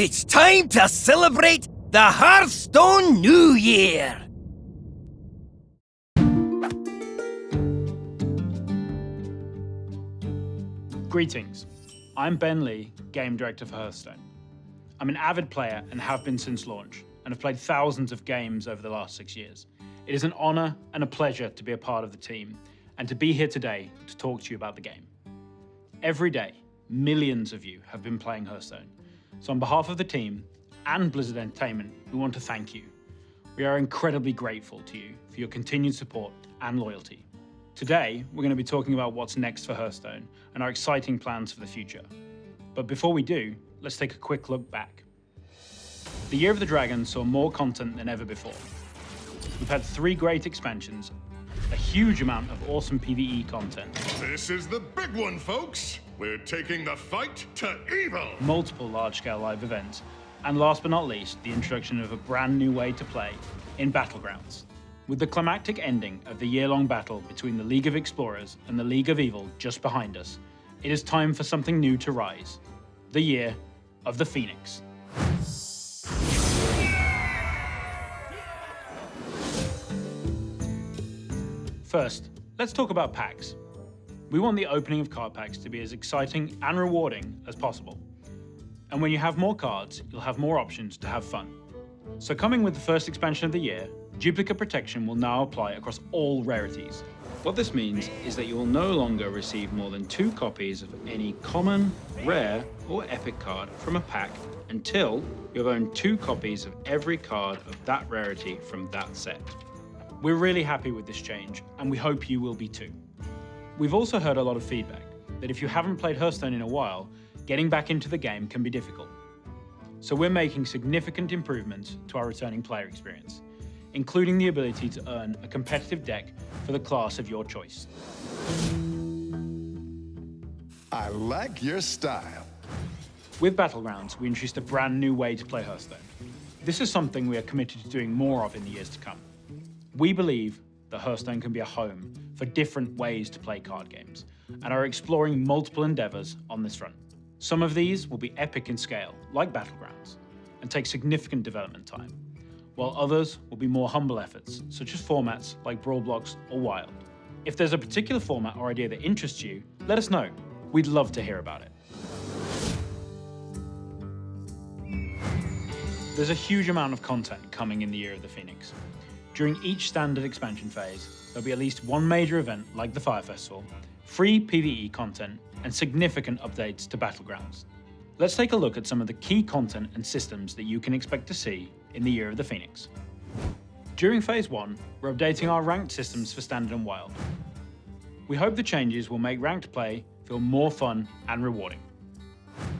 It's time to celebrate the Hearthstone New Year! Greetings, I'm Ben Lee, Game Director for Hearthstone. I'm an avid player and have been since launch, and have played thousands of games over the last 6 years. It is an honor and a pleasure to be a part of the team, and to be here today to talk to you about the game. Every day, millions of you have been playing Hearthstone, so on behalf of the team and Blizzard Entertainment, we want to thank you. We are incredibly grateful to you for your continued support and loyalty. Today, we're going to be talking about what's next for Hearthstone and our exciting plans for the future. But before we do, let's take a quick look back. The Year of the Dragon saw more content than ever before. We've had 3 great expansions, a huge amount of awesome PvE content. This is the big one, folks! We're taking the fight to evil! Multiple large-scale live events, and last but not least, the introduction of a brand new way to play in Battlegrounds. With the climactic ending of the year-long battle between the League of Explorers and the League of Evil just behind us, it is time for something new to rise. The Year of the Phoenix. First, let's talk about packs. We want the opening of card packs to be as exciting and rewarding as possible. And when you have more cards, you'll have more options to have fun. So coming with the first expansion of the year, duplicate protection will now apply across all rarities. What this means is that you will no longer receive more than 2 copies of any common, rare, or epic card from a pack until you have owned 2 copies of every card of that rarity from that set. We're really happy with this change, and we hope you will be too. We've also heard a lot of feedback that if you haven't played Hearthstone in a while, getting back into the game can be difficult. So we're making significant improvements to our returning player experience, including the ability to earn a competitive deck for the class of your choice. I like your style. With Battlegrounds, we introduced a brand new way to play Hearthstone. This is something we are committed to doing more of in the years to come. We believe that Hearthstone can be a home for different ways to play card games, and are exploring multiple endeavors on this front. Some of these will be epic in scale, like Battlegrounds, and take significant development time, while others will be more humble efforts, such as formats like Brawl Blocks or Wild. If there's a particular format or idea that interests you, let us know. We'd love to hear about it. There's a huge amount of content coming in the Year of the Phoenix. During each standard expansion phase, there'll be at least one major event like the Fire Festival, free PvE content, and significant updates to Battlegrounds. Let's take a look at some of the key content and systems that you can expect to see in the Year of the Phoenix. During Phase 1, we're updating our ranked systems for Standard and Wild. We hope the changes will make ranked play feel more fun and rewarding.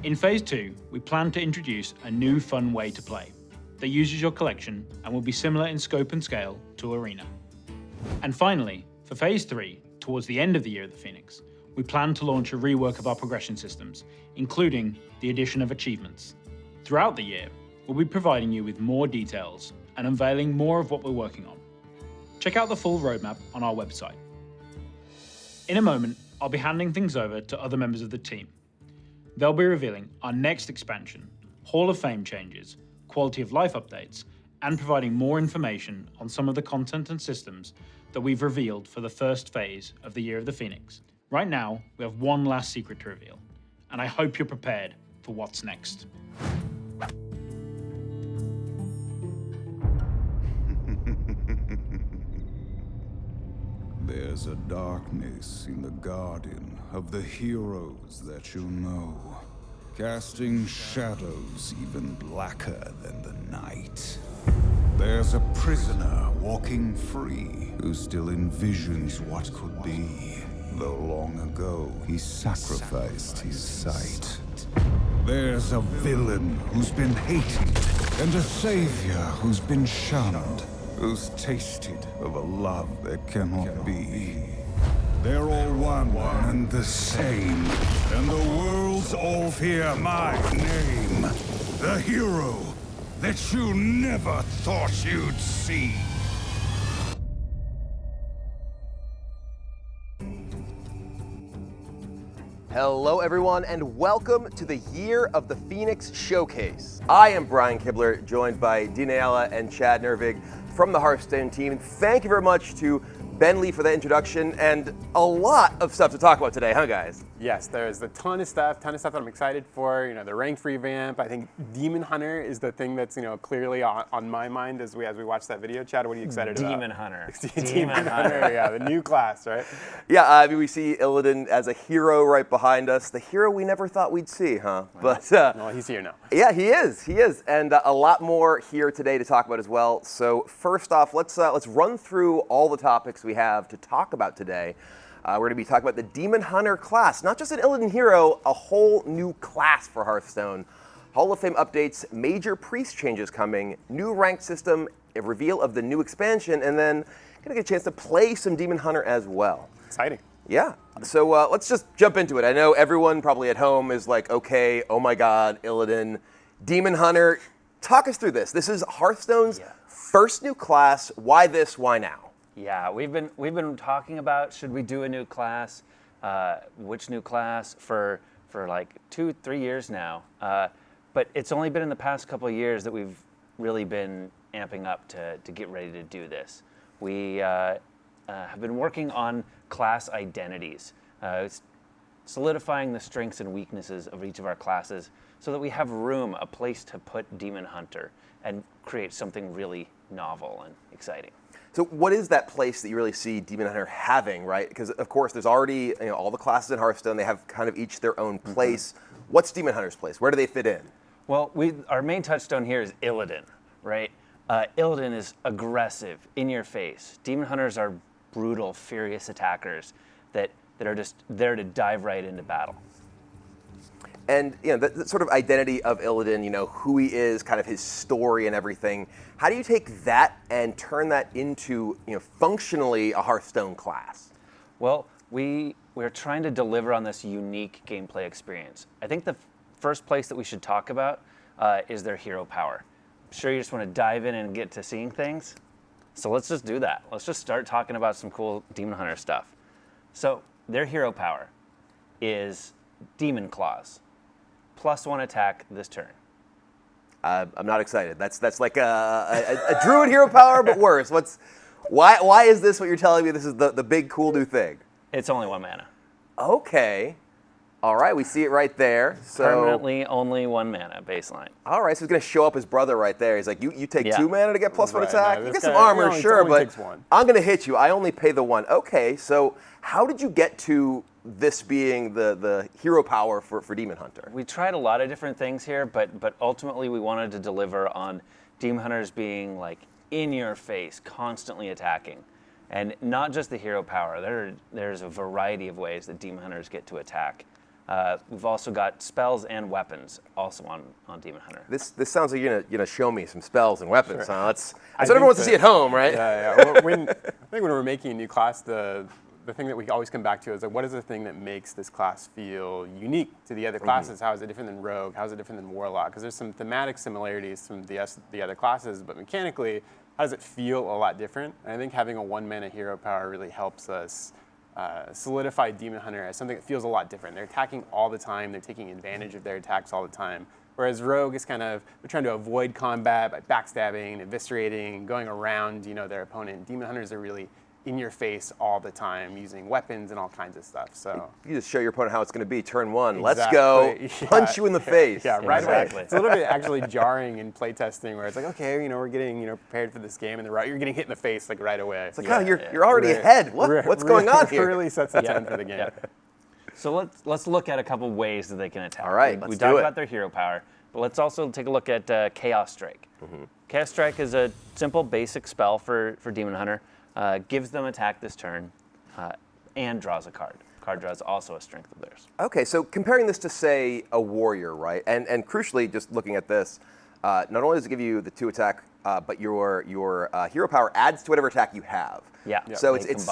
In Phase 2, we plan to introduce a new fun way to play that uses your collection and will be similar in scope and scale to Arena. And finally, for Phase 3, towards the end of the Year of the Phoenix, we plan to launch a rework of our progression systems, including the addition of achievements. Throughout the year, we'll be providing you with more details and unveiling more of what we're working on. Check out the full roadmap on our website. In a moment, I'll be handing things over to other members of the team. They'll be revealing our next expansion, Hall of Fame changes, quality of life updates, and providing more information on some of the content and systems that we've revealed for the first phase of the Year of the Phoenix. Right now, we have one last secret to reveal, and I hope you're prepared for what's next. There's a darkness in the garden of the heroes that you know, casting shadows even blacker than the night. There's a prisoner walking free who still envisions what could be, though long ago he sacrificed his sight. There's a villain who's been hated, and a savior who's been shunned, who's tasted of a love that cannot be. They're all one and the same, and the worlds all fear my name. The hero that you never thought you'd see. Hello everyone and welcome to the Year of the Phoenix Showcase. I am Brian Kibler, joined by Dean Ayala and Chad Nervig from the Hearthstone team. Thank you very much to Ben Lee for that introduction and a lot of stuff to talk about today, huh guys? Yes, there's a ton of stuff that I'm excited for. You know, the ranked revamp. I think Demon Hunter is the thing that's, clearly on my mind as we watch that video. Chad, what are you excited about? Demon Hunter. Demon Hunter, yeah, the new class, right? Yeah, I mean, we see Illidan as a hero right behind us. The hero we never thought we'd see, huh? Well, he's here now. Yeah, he is, and a lot more here today to talk about as well. So first off, let's run through all the topics we have to talk about today. We're going to be talking about the Demon Hunter class, not just an Illidan hero, a whole new class for Hearthstone. Hall of Fame updates, major priest changes coming, new ranked system, a reveal of the new expansion, and then going to get a chance to play some Demon Hunter as well. Exciting. Yeah, so let's just jump into it. I know everyone probably at home is like, okay, oh my god, Illidan, Demon Hunter. Talk us through this. This is Hearthstone's first new class. Why this, why now? Yeah, we've been talking about should we do a new class, which new class for like 2-3 years now. But it's only been in the past couple of years that we've really been amping up to get ready to do this. We have been working on class identities, solidifying the strengths and weaknesses of each of our classes so that we have room, a place to put Demon Hunter and create something really novel and exciting. So what is that place that you really see Demon Hunter having, right? Because of course there's already all the classes in Hearthstone, they have kind of each their own place. What's Demon Hunter's place? Where do they fit in? Well, our main touchstone here is Illidan, right? Illidan is aggressive, in your face. Demon Hunters are brutal, furious attackers that are just there to dive right into battle. And the sort of identity of Illidan, who he is, kind of his story and everything. How do you take that and turn that into, functionally a Hearthstone class? Well, we're trying to deliver on this unique gameplay experience. I think the first place that we should talk about is their hero power. I'm sure you just want to dive in and get to seeing things. So let's just do that. Let's just start talking about some cool Demon Hunter stuff. So their hero power is Demon Claws. +1 attack this turn. I'm not excited. That's like a druid hero power, but worse. Why is this what you're telling me? This is the big cool new thing. It's only 1 mana. Okay. All right, we see it right there. So permanently only 1 mana baseline. All right, so he's going to show up his brother right there. He's like, you take 2 mana to get +1 attack? No, you get some armor, sure, but takes 1. I'm going to hit you. I only pay the 1. Okay, so how did you get to this being the hero power for Demon Hunter? We tried a lot of different things here, but ultimately we wanted to deliver on Demon Hunters being like in your face, constantly attacking. And not just the hero power. There's a variety of ways that Demon Hunters get to attack. We've also got spells and weapons also on Demon Hunter. This sounds like you're gonna show me some spells and weapons. Sure. Huh? That's what everyone wants to see at home, right? Yeah. Well, I think when we're making a new class, the thing that we always come back to is like, what is the thing that makes this class feel unique to the other classes? How is it different than Rogue? How is it different than Warlock? Because there's some thematic similarities from the other classes, but mechanically, how does it feel a lot different? And I think having a 1 mana hero power really helps us solidify Demon Hunter as something that feels a lot different. They're attacking all the time. They're taking advantage of their attacks all the time. Whereas Rogue is they're trying to avoid combat by backstabbing, eviscerating, going around, their opponent. Demon Hunters are really in your face all the time, using weapons and all kinds of stuff. So you just show your opponent how it's going to be. Turn 1, exactly. Let's go, punch you in the face. Yeah, right exactly. away. It's a little bit actually jarring in playtesting, where it's like, okay, we're getting prepared for this game, and you're getting hit in the face like right away. It's like, you're already ahead. What's going on here? It really sets the tone for the game. Yeah. So let's look at a couple ways that they can attack. All right, we talked about their hero power, but let's also take a look at Chaos Strike. Chaos Strike is a simple, basic spell for Demon Hunter. Gives them attack this turn, and draws a card. Card draw is also a strength of theirs. Okay, so comparing this to, say, a warrior, right? And crucially, just looking at this, not only does it give you the 2 attack, but your hero power adds to whatever attack you have. Yeah. So it's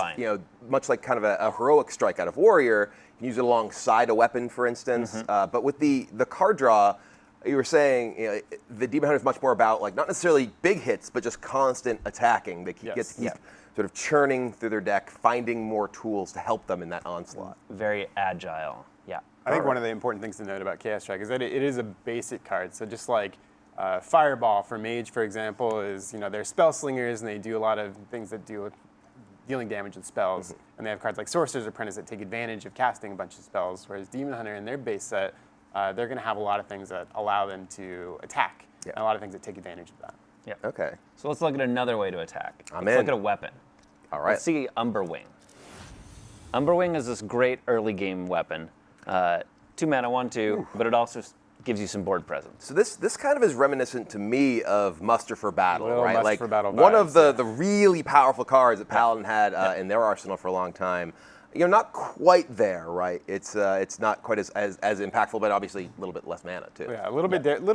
much like kind of a heroic strike out of warrior. You can use it alongside a weapon, for instance. But with the card draw, you were saying the Demon Hunter is much more about not necessarily big hits, but just constant attacking. They get to keep sort of churning through their deck, finding more tools to help them in that onslaught. Very agile. Yeah. I think one of the important things to note about Chaos Strike is that it is a basic card. So just like Fireball for Mage, for example, is, they're spell slingers and they do a lot of things that deal with dealing damage with spells. And they have cards like Sorcerer's Apprentice that take advantage of casting a bunch of spells, whereas Demon Hunter in their base set, they're going to have a lot of things that allow them to attack, and a lot of things that take advantage of that. Yeah. Okay. So let's look at another way to attack. I'm let's in. look at a weapon. All right. Let's see Umberwing. Umberwing is this great early game weapon. 2 mana, 1/2, but it also gives you some board presence. So this kind of is reminiscent to me of Muster for Battle, Little right? Muster Like for Battle one vibes, of the really powerful cards that Paladin had in their arsenal for a long time. Not quite there, right? It's not quite as impactful, but obviously a little bit less mana too. Yeah, a little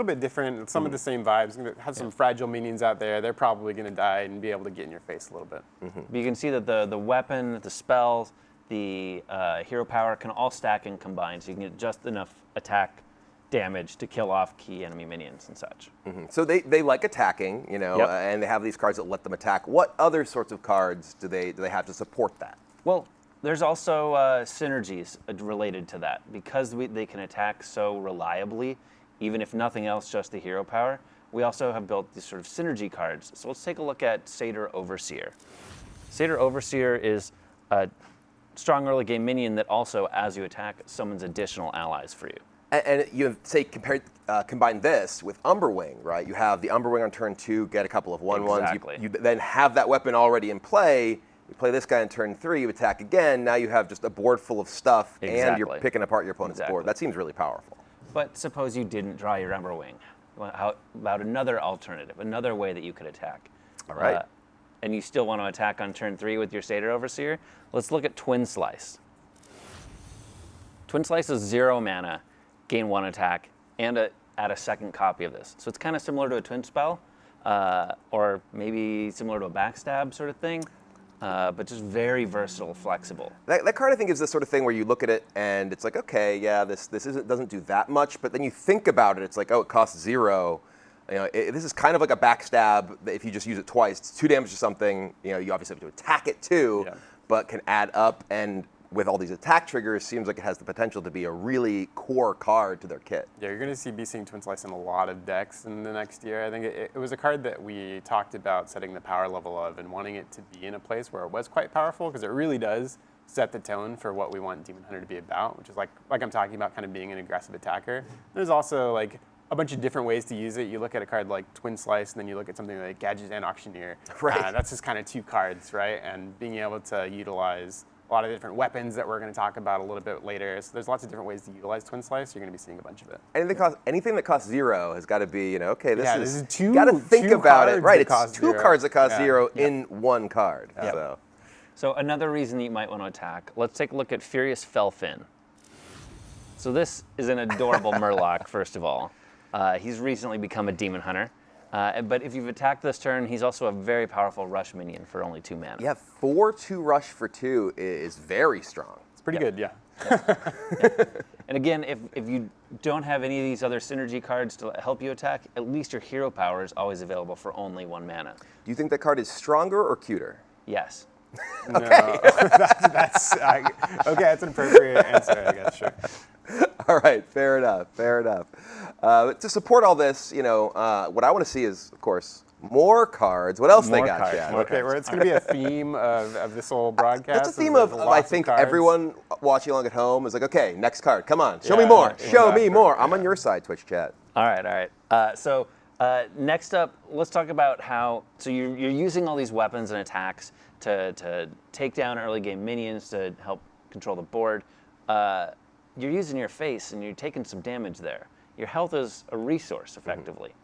bit different. Some of the same vibes. Have some fragile minions out there. They're probably going to die and be able to get in your face a little bit. But you can see that the weapon, the spells, the hero power can all stack and combine, so you can get just enough attack damage to kill off key enemy minions and such. So they like attacking, and they have these cards that let them attack. What other sorts of cards do they have to support that? Well, there's also synergies related to that. Because they can attack so reliably, even if nothing else, just the hero power, we also have built these sort of synergy cards. So let's take a look at Satyr Overseer. Satyr Overseer is a strong early game minion that also, as you attack, summons additional allies for you. And you say combine this with Umberwing, right? You have the Umberwing on turn 2, get a couple of 1/1s. Exactly. You then have that weapon already in play. You play this guy on turn 3, you attack again. Now you have just a board full of stuff, and you're picking apart your opponent's board. That seems really powerful. But suppose you didn't draw your Umberwing. How about another alternative, another way that you could attack? All right. And you still want to attack on turn 3 with your Satyr Overseer? Let's look at Twin Slice. Twin Slice is 0 mana, gain 1 attack, and add a second copy of this. So it's kind of similar to a Twin Spell, or maybe similar to a Backstab sort of thing. But just very versatile, flexible. That card, I think, is the sort of thing where you look at it and it's like, okay, yeah, this doesn't do that much, but then you think about it, it's like, oh, it costs 0. This is kind of like a backstab. If you just use it twice, it's 2 damage to something. You obviously have to attack it too, but can add up. And with all these attack triggers, seems like it has the potential to be a really core card to their kit. Yeah, you're going to be seeing Twin Slice in a lot of decks in the next year. I think it was a card that we talked about setting the power level of and wanting it to be in a place where it was quite powerful, because it really does set the tone for what we want Demon Hunter to be about, which is like I'm talking about, kind of being an aggressive attacker. There's also like a bunch of different ways to use it. You look at a card like Twin Slice, and then you look at something like Gadget and Auctioneer. Right. That's just kind of 2 cards, right? And being able to utilize a lot of different weapons that we're going to talk about a little bit later. So there's lots of different ways to utilize Twin Slice. You're going to be seeing a bunch of it. Anything that costs 0 has got to be, okay, this is 2. You got to think about it, right? It's 2 cards that cost 0 Yeah. in 1 card. Yep. So another reason that you might want to attack. Let's take a look at Furious Felfin. So this is an adorable Murloc, first of all. He's recently become a Demon Hunter. But if you've attacked this turn, he's also a very powerful rush minion for only 2 mana. Yeah, 4/2 rush for 2 is very strong. It's pretty good, yeah. And again, if you don't have any of these other synergy cards to help you attack, at least your hero power is always available for only 1 mana. Do you think that card is stronger or cuter? Yes. Okay. No, that's an appropriate answer, I guess, sure. All right, fair enough. To support all this, what I want to see is, of course, more cards. What else they got, Chad? Okay, well, it's going to be a theme of this whole broadcast. It's a theme of I think everyone watching along at home is like, okay, next card, come on, show me more, exactly. show me more. I'm on your side, Twitch chat. All right. So next up, let's talk about how, so you're using all these weapons and attacks to take down early game minions to help control the board. You're using your face and you're taking some damage there. Your health is a resource, effectively.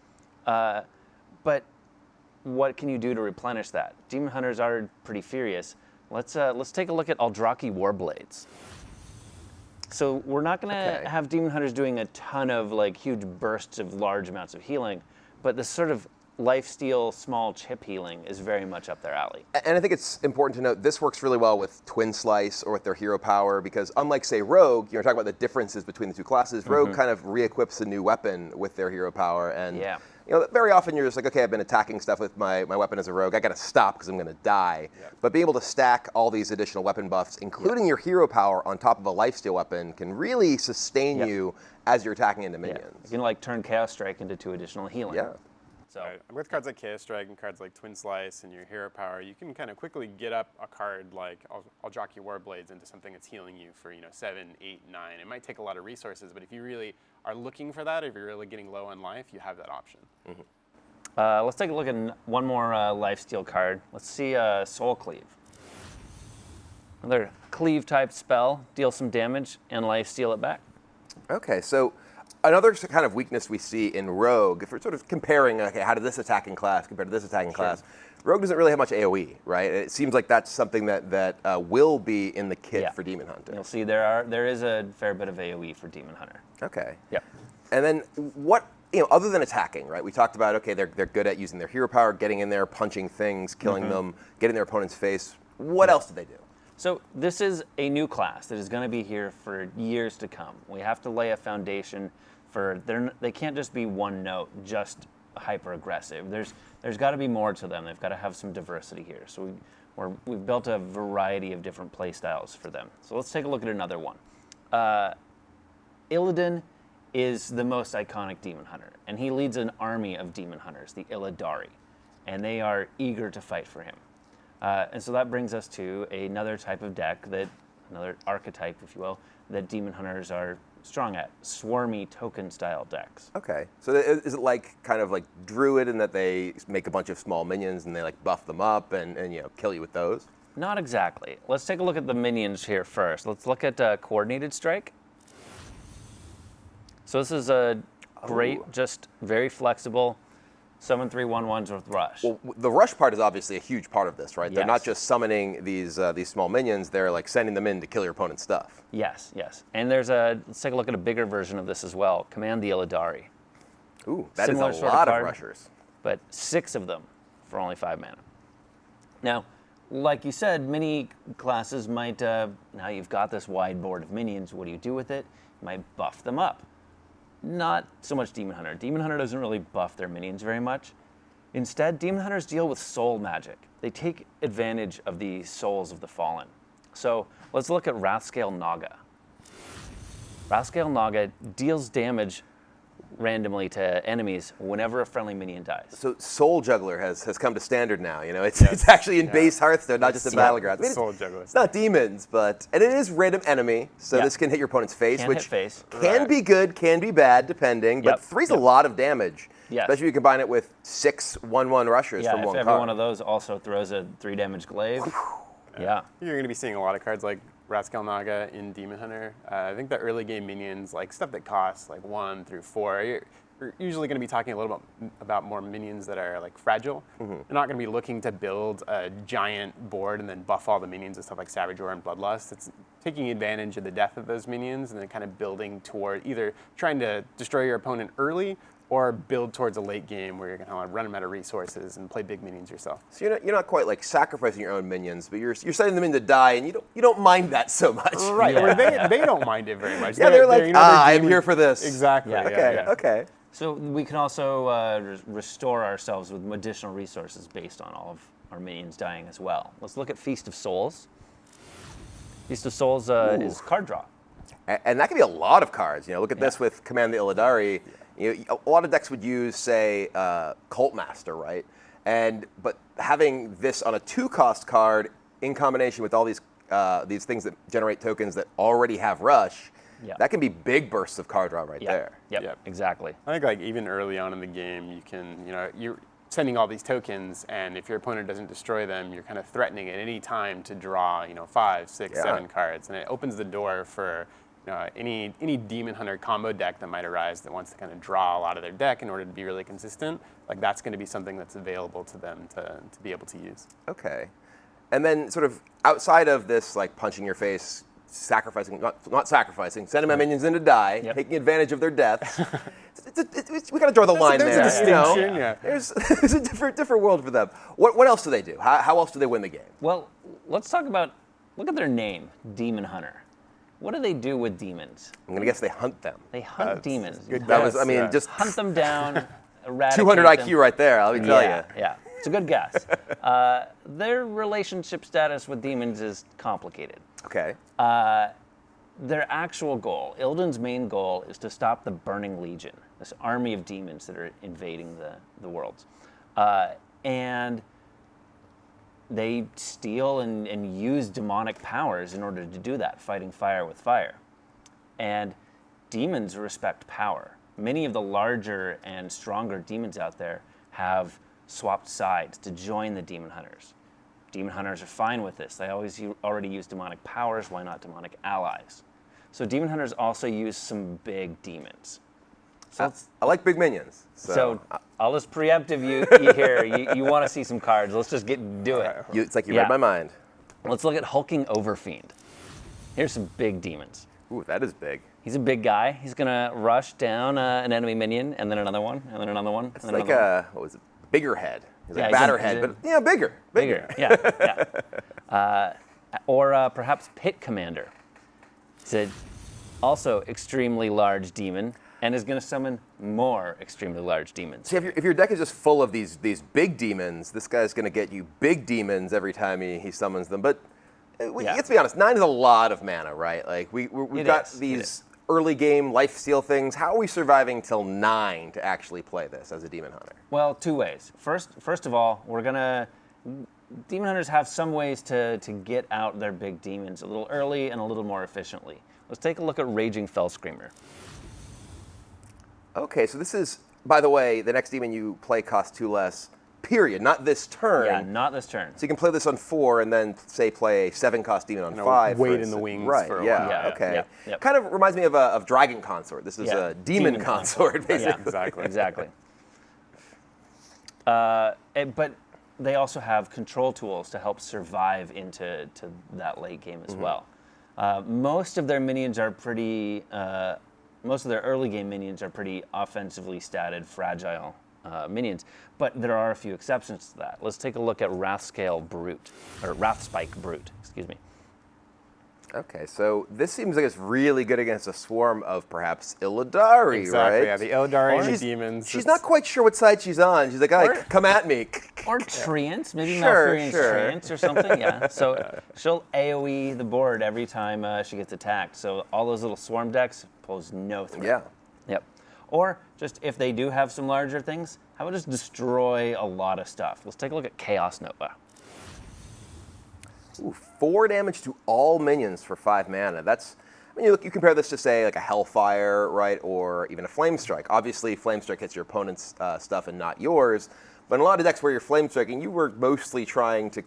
But what can you do to replenish that? Demon Hunters are pretty furious. Let's take a look at Aldraki Warblades. So we're not going to have Demon Hunters doing a ton of huge bursts of large amounts of healing, but this sort of lifesteal small chip healing is very much up their alley. And I think it's important to note this works really well with Twin Slice or with their hero power, because unlike, say, Rogue, you're talking about the differences between the 2 classes. Rogue kind of re-equips a new weapon with their hero power, and very often you're just like, okay, I've been attacking stuff with my weapon as a rogue. I got to stop because I'm going to die. Yep. But being able to stack all these additional weapon buffs, including your hero power on top of a lifesteal weapon, can really sustain you as you're attacking into minions. You can like turn Chaos Strike into 2 additional healing. Yeah. So with cards like Chaos Strike and cards like Twin Slice and your hero power, you can kind of quickly get up a card like I'll jock your Warblades into something that's healing you for 7, 8, 9. It might take a lot of resources, but if you really are looking for that, if you're really getting low on life, you have that option. Mm-hmm. Let's take a look at one more lifesteal card. Let's see Soul Cleave. Another cleave type spell, deal some damage and lifesteal it back. Okay, so another kind of weakness we see in Rogue, if we're sort of comparing, okay, how did this attacking class compare to this attacking class, Rogue doesn't really have much AoE, right? It seems like that's something that will be in the kit for Demon Hunter. You'll see there is a fair bit of AoE for Demon Hunter. Okay. Yep. And then what, other than attacking, right? We talked about, okay, they're good at using their hero power, getting in there, punching things, killing them, getting their opponent's face. What else did they do? So this is a new class that is going to be here for years to come. We have to lay a foundation for, they can't just be one note, just hyper aggressive. There's got to be more to them. They've got to have some diversity here. So we've built a variety of different play styles for them. So let's take a look at another one. Illidan is the most iconic Demon Hunter, and he leads an army of Demon Hunters, the Illidari, and they are eager to fight for him. And so that brings us to another type of deck, another archetype, if you will, that Demon Hunters are strong at, swarmy token-style decks. Okay, so is it kind of like Druid in that they make a bunch of small minions and they buff them up and kill you with those? Not exactly. Let's take a look at the minions here first. Let's look at Coordinated Strike. So this is a great, just very flexible, summon 3 1/1s with Rush. Well, the Rush part is obviously a huge part of this, right? Yes. They're not just summoning these small minions, they're sending them in to kill your opponent's stuff. Yes, yes. And let's take a look at a bigger version of this as well. Command the Illidari. Ooh, that Similar is a sort lot of card, rushers. But 6 of them for only 5 mana. Now, like you said, many classes might, now you've got this wide board of minions, what do you do with it? You might buff them up. Not so much Demon Hunter. Demon Hunter doesn't really buff their minions very much. Instead, Demon Hunters deal with soul magic. They take advantage of the souls of the fallen. So let's look at Wrathscale Naga. Wrathscale Naga deals damage randomly to enemies whenever a friendly minion dies. So Soul Juggler has come to standard now. It's actually in base Hearthstone, not just in Battlegrounds. Soul Juggler. It's not demons, and it is random enemy, so this can hit your opponent's face, Can which hit face. can be good, can be bad, depending. But 3's a lot of damage, Yes. especially if you combine it with 6 1/1 rushers from one if card. every one of those also throws a 3 damage glaive. Yeah. You're going to be seeing a lot of cards like Wrathscale Naga in Demon Hunter. I think the early game minions, stuff that costs 1 through 4, you're usually going to be talking a little bit about more minions that are fragile. You're not going to be looking to build a giant board and then buff all the minions with stuff like Savage Roar and Bloodlust. It's taking advantage of the death of those minions and then kind of building toward either trying to destroy your opponent early or build towards a late game where you're going to run them out of resources and play big minions yourself. So you're not quite sacrificing your own minions, but you're setting them in to die, and you don't mind that so much. Right. Or they don't mind it very much. Yeah, they're like, I'm demon- here for this. Exactly. Yeah. Okay. So we can also restore ourselves with additional resources based on all of our minions dying as well. Let's look at Feast of Souls. Feast of Souls is card draw. And that can be a lot of cards. Look at this with Command the Illidari. A lot of decks would use, say, Cult Master, right? But having this on a 2-cost card in combination with all these things that generate tokens that already have Rush, that can be big bursts of card draw there. Yep, exactly. I think even early on in the game, you can, you're sending all these tokens, and if your opponent doesn't destroy them, you're kind of threatening at any time to draw, 5, 6, 7 cards, and it opens the door for any Demon Hunter combo deck that might arise that wants to kind of draw a lot of their deck in order to be really consistent. That's going to be something that's available to them to be able to use. Okay, and then sort of outside of this, punching your face, sacrificing, not sacrificing, sending my minions in to die, taking advantage of their deaths. We got to draw the line there. There's a distinction, There's a different world for them. What else do they do? How else do they win the game? Well, let's talk about, look at their name, Demon Hunter. What do they do with demons? I'm going to guess they hunt them. They hunt demons. That was, just hunt them down, eradicate 200 them. IQ right there, let me tell you. Yeah, it's a good guess. Their relationship status with demons is complicated. Okay. Their actual goal, Illidan's main goal, is to stop the Burning Legion, this army of demons that are invading the worlds. And they steal and use demonic powers in order to do that, fighting fire with fire. And demons respect power. Many of the larger and stronger demons out there have swapped sides to join the demon hunters. Demon hunters are fine with this. They already use demonic powers. Why not demonic allies? So demon hunters also use some big demons. So I like big minions. So I'll just preemptive you here. You want to see some cards. Let's just do it. It's like you read my mind. Let's look at Hulking Overfiend. Here's some big demons. Ooh, that is big. He's a big guy. He's going to rush down an enemy minion, and then another one, and then another one. It's like a, what was it, bigger head. He's like Yeah, batter he's head, a- but yeah, bigger. Yeah. Or perhaps Pit Commander. He's also extremely large demon, and is going to summon more extremely large demons. See, if your deck is just full of these big demons, this guy's going to get you big demons every time he summons them. But let's be honest, 9 is a lot of mana, right? Like we've got these early game lifesteal things. How are we surviving till 9 to actually play this as a demon hunter? Well, 2 ways. First of all, demon hunters have some ways to get out their big demons a little early and a little more efficiently. Let's take a look at Raging Fellscreamer. Okay, so this is, by the way, the next demon you play costs 2 less, period, not this turn. Yeah, not this turn. So you can play this on 4 and then, say, play a 7-cost demon on 5. wait for in the instance. wings right, for a yeah, while. Yeah, okay. yep. Kind of reminds me of Dragon Consort. This is a demon consort, basically. Yeah, exactly. But they also have control tools to help survive into that late game as well. Most of their minions are pretty. Most of their early game minions are pretty offensively statted, fragile minions, but there are a few exceptions to that. Let's take a look at Wrathspike Brute. Excuse me. Okay, so this seems like it's really good against a swarm of perhaps Illidari, Exactly, right? yeah, the Illidari and the demons. She's not quite sure what side she's on. She's like, come at me. Or Treants, maybe Sure, Malfurion's sure. Treants or something, yeah. So she'll AoE the board every time she gets attacked. So all those little swarm decks pose no threat. Yeah. Yep. Or just if they do have some larger things, how about just destroy a lot of stuff? Let's take a look at Chaos Nova. Ooh, 4 damage to all minions for 5 mana. That's, I mean, you compare this to, say, like a Hellfire, right, or even a Flame Strike. Obviously, Flame Strike hits your opponent's stuff and not yours. But in a lot of decks where you're Flame Striking, you were mostly trying to,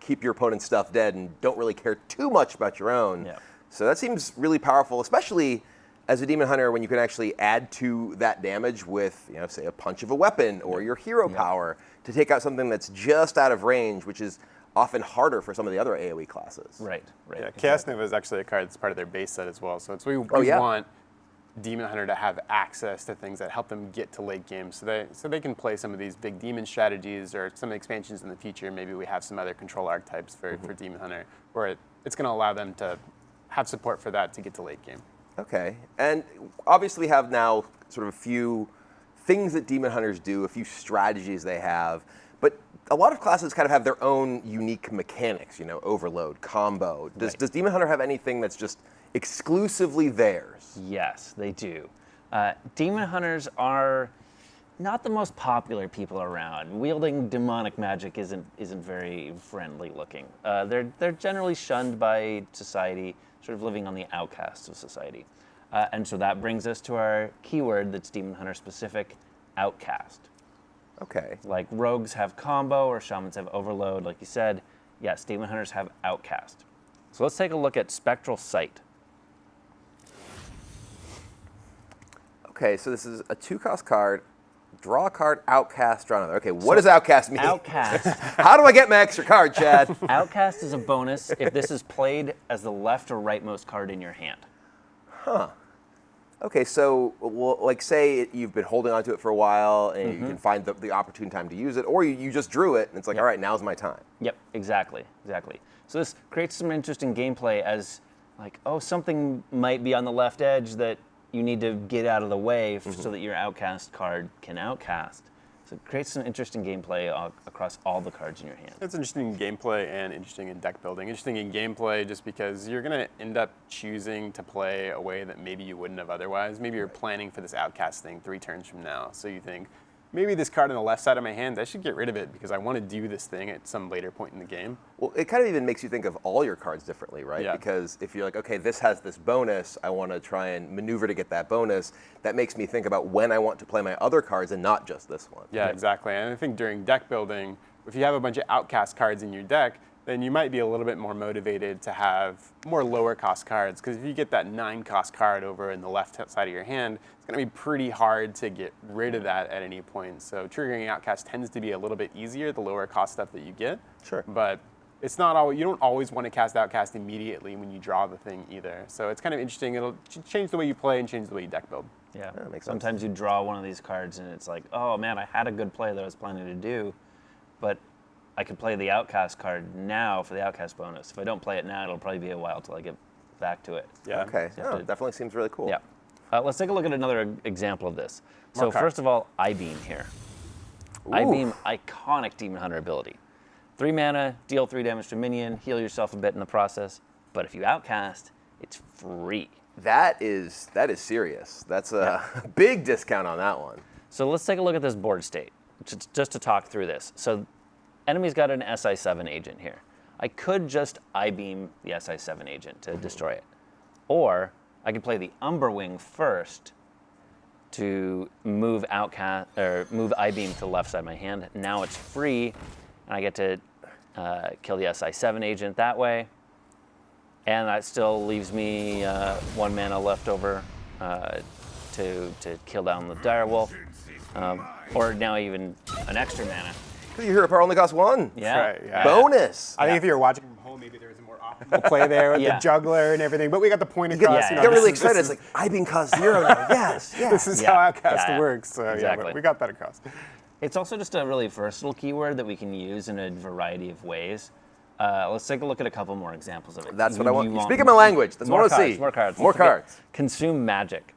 keep your opponent's stuff dead and don't really care too much about your own. Yeah. So that seems really powerful, especially as a demon hunter when you can actually add to that damage with, say, a punch of a weapon or your hero power to take out something that's just out of range, which is often harder for some of the other AoE classes. Right. Yeah, Chaos Nova is actually a card that's part of their base set as well. So we want Demon Hunter to have access to things that help them get to late game, so they can play some of these big demon strategies or some expansions in the future. Maybe we have some other control archetypes for Demon Hunter, where it's going to allow them to have support for that to get to late game. Okay, and obviously we have now sort of a few things that demon hunters do, a few strategies they have, but a lot of classes kind of have their own unique mechanics, overload, combo. Does Demon Hunter have anything that's just exclusively theirs? Yes, they do. Demon hunters are not the most popular people around. Wielding demonic magic isn't very friendly looking. They're generally shunned by society, sort of living on the outcasts of society. And so that brings us to our keyword that's demon hunter specific, outcast. Okay. Like rogues have combo or shamans have overload, like you said. Yes, demon hunters have outcast. So let's take a look at Spectral Sight. Okay, so this is a 2-cost card. Draw a card, outcast, draw another. Okay, what does outcast mean? Outcast. How do I get my extra card, Chad? Outcast is a bonus if this is played as the left or rightmost card in your hand. Huh. Okay, so say you've been holding onto it for a while and you can find the opportune time to use it, or you just drew it and it's like, all right, now's my time. Yep, exactly. So this creates some interesting gameplay as like, something might be on the left edge that you need to get out of the way so that your Outcast card can outcast. So it creates some interesting gameplay across all the cards in your hand. It's interesting in gameplay and interesting in deck building. Interesting in gameplay just because you're going to end up choosing to play a way that maybe you wouldn't have otherwise. Maybe you're planning for this Outcast thing 3 turns from now. So you think, maybe this card on the left side of my hand, I should get rid of it because I want to do this thing at some later point in the game. Well, it kind of even makes you think of all your cards differently, right? Yeah. Because if you're like, okay, this has this bonus, I want to try and maneuver to get that bonus, that makes me think about when I want to play my other cards and not just this one. Yeah, exactly. And I think during deck building, if you have a bunch of Outcast cards in your deck, then you might be a little bit more motivated to have more lower cost cards. Because if you get that 9 cost card over in the left side of your hand, it's going to be pretty hard to get rid of that at any point. So triggering Outcast tends to be a little bit easier, the lower cost stuff that you get. Sure. But it's not always, you don't always want to cast Outcast immediately when you draw the thing either. So it's kind of interesting. It'll change the way you play and change the way you deck build. Yeah, that makes sense. Sometimes you draw one of these cards and it's like, oh man, I had a good play that I was planning to do, but I could play the Outcast card now for the Outcast bonus. If I don't play it now, it'll probably be a while till I get back to it. Yeah. Okay, You have to- definitely seems really cool. Yeah. Let's take a look at another example of this. More So cards. first of all, I-Beam here. I-Beam, iconic Demon Hunter ability. 3 mana, deal 3 damage to minion, heal yourself a bit in the process. But if you Outcast, it's free. That is serious. That's a big discount on that one. So let's take a look at this board state, just to talk through this. So enemy's got an SI7 agent here. I could just I-Beam the SI7 agent to destroy it. Or I could play the Umberwing first to move Outcast or move I-Beam to the left side of my hand. Now it's free, and I get to kill the SI7 agent that way. And that still leaves me 1 mana left over to kill down the Direwolf. Or now even an extra mana. Because your hero power only costs 1. Yeah. Right, yeah. Bonus. I think if you're watching from home, maybe there's a more optimal play there with Yeah. the juggler and everything. But we got the point You get, across. yeah, you get this really is- excited. This It's like, I-Beam costs 0 now. Yes, yes. this is Yeah. how Outcast Yeah, yeah. works. So yeah, Exactly. but we got that across. It's also just a really versatile keyword that we can use in a variety of ways. Let's take a look at a couple more examples of it. That's what You- I want. you You're speaking my language. That's what I more want to cards, see. more cards. More Let's look at cards. Consume magic.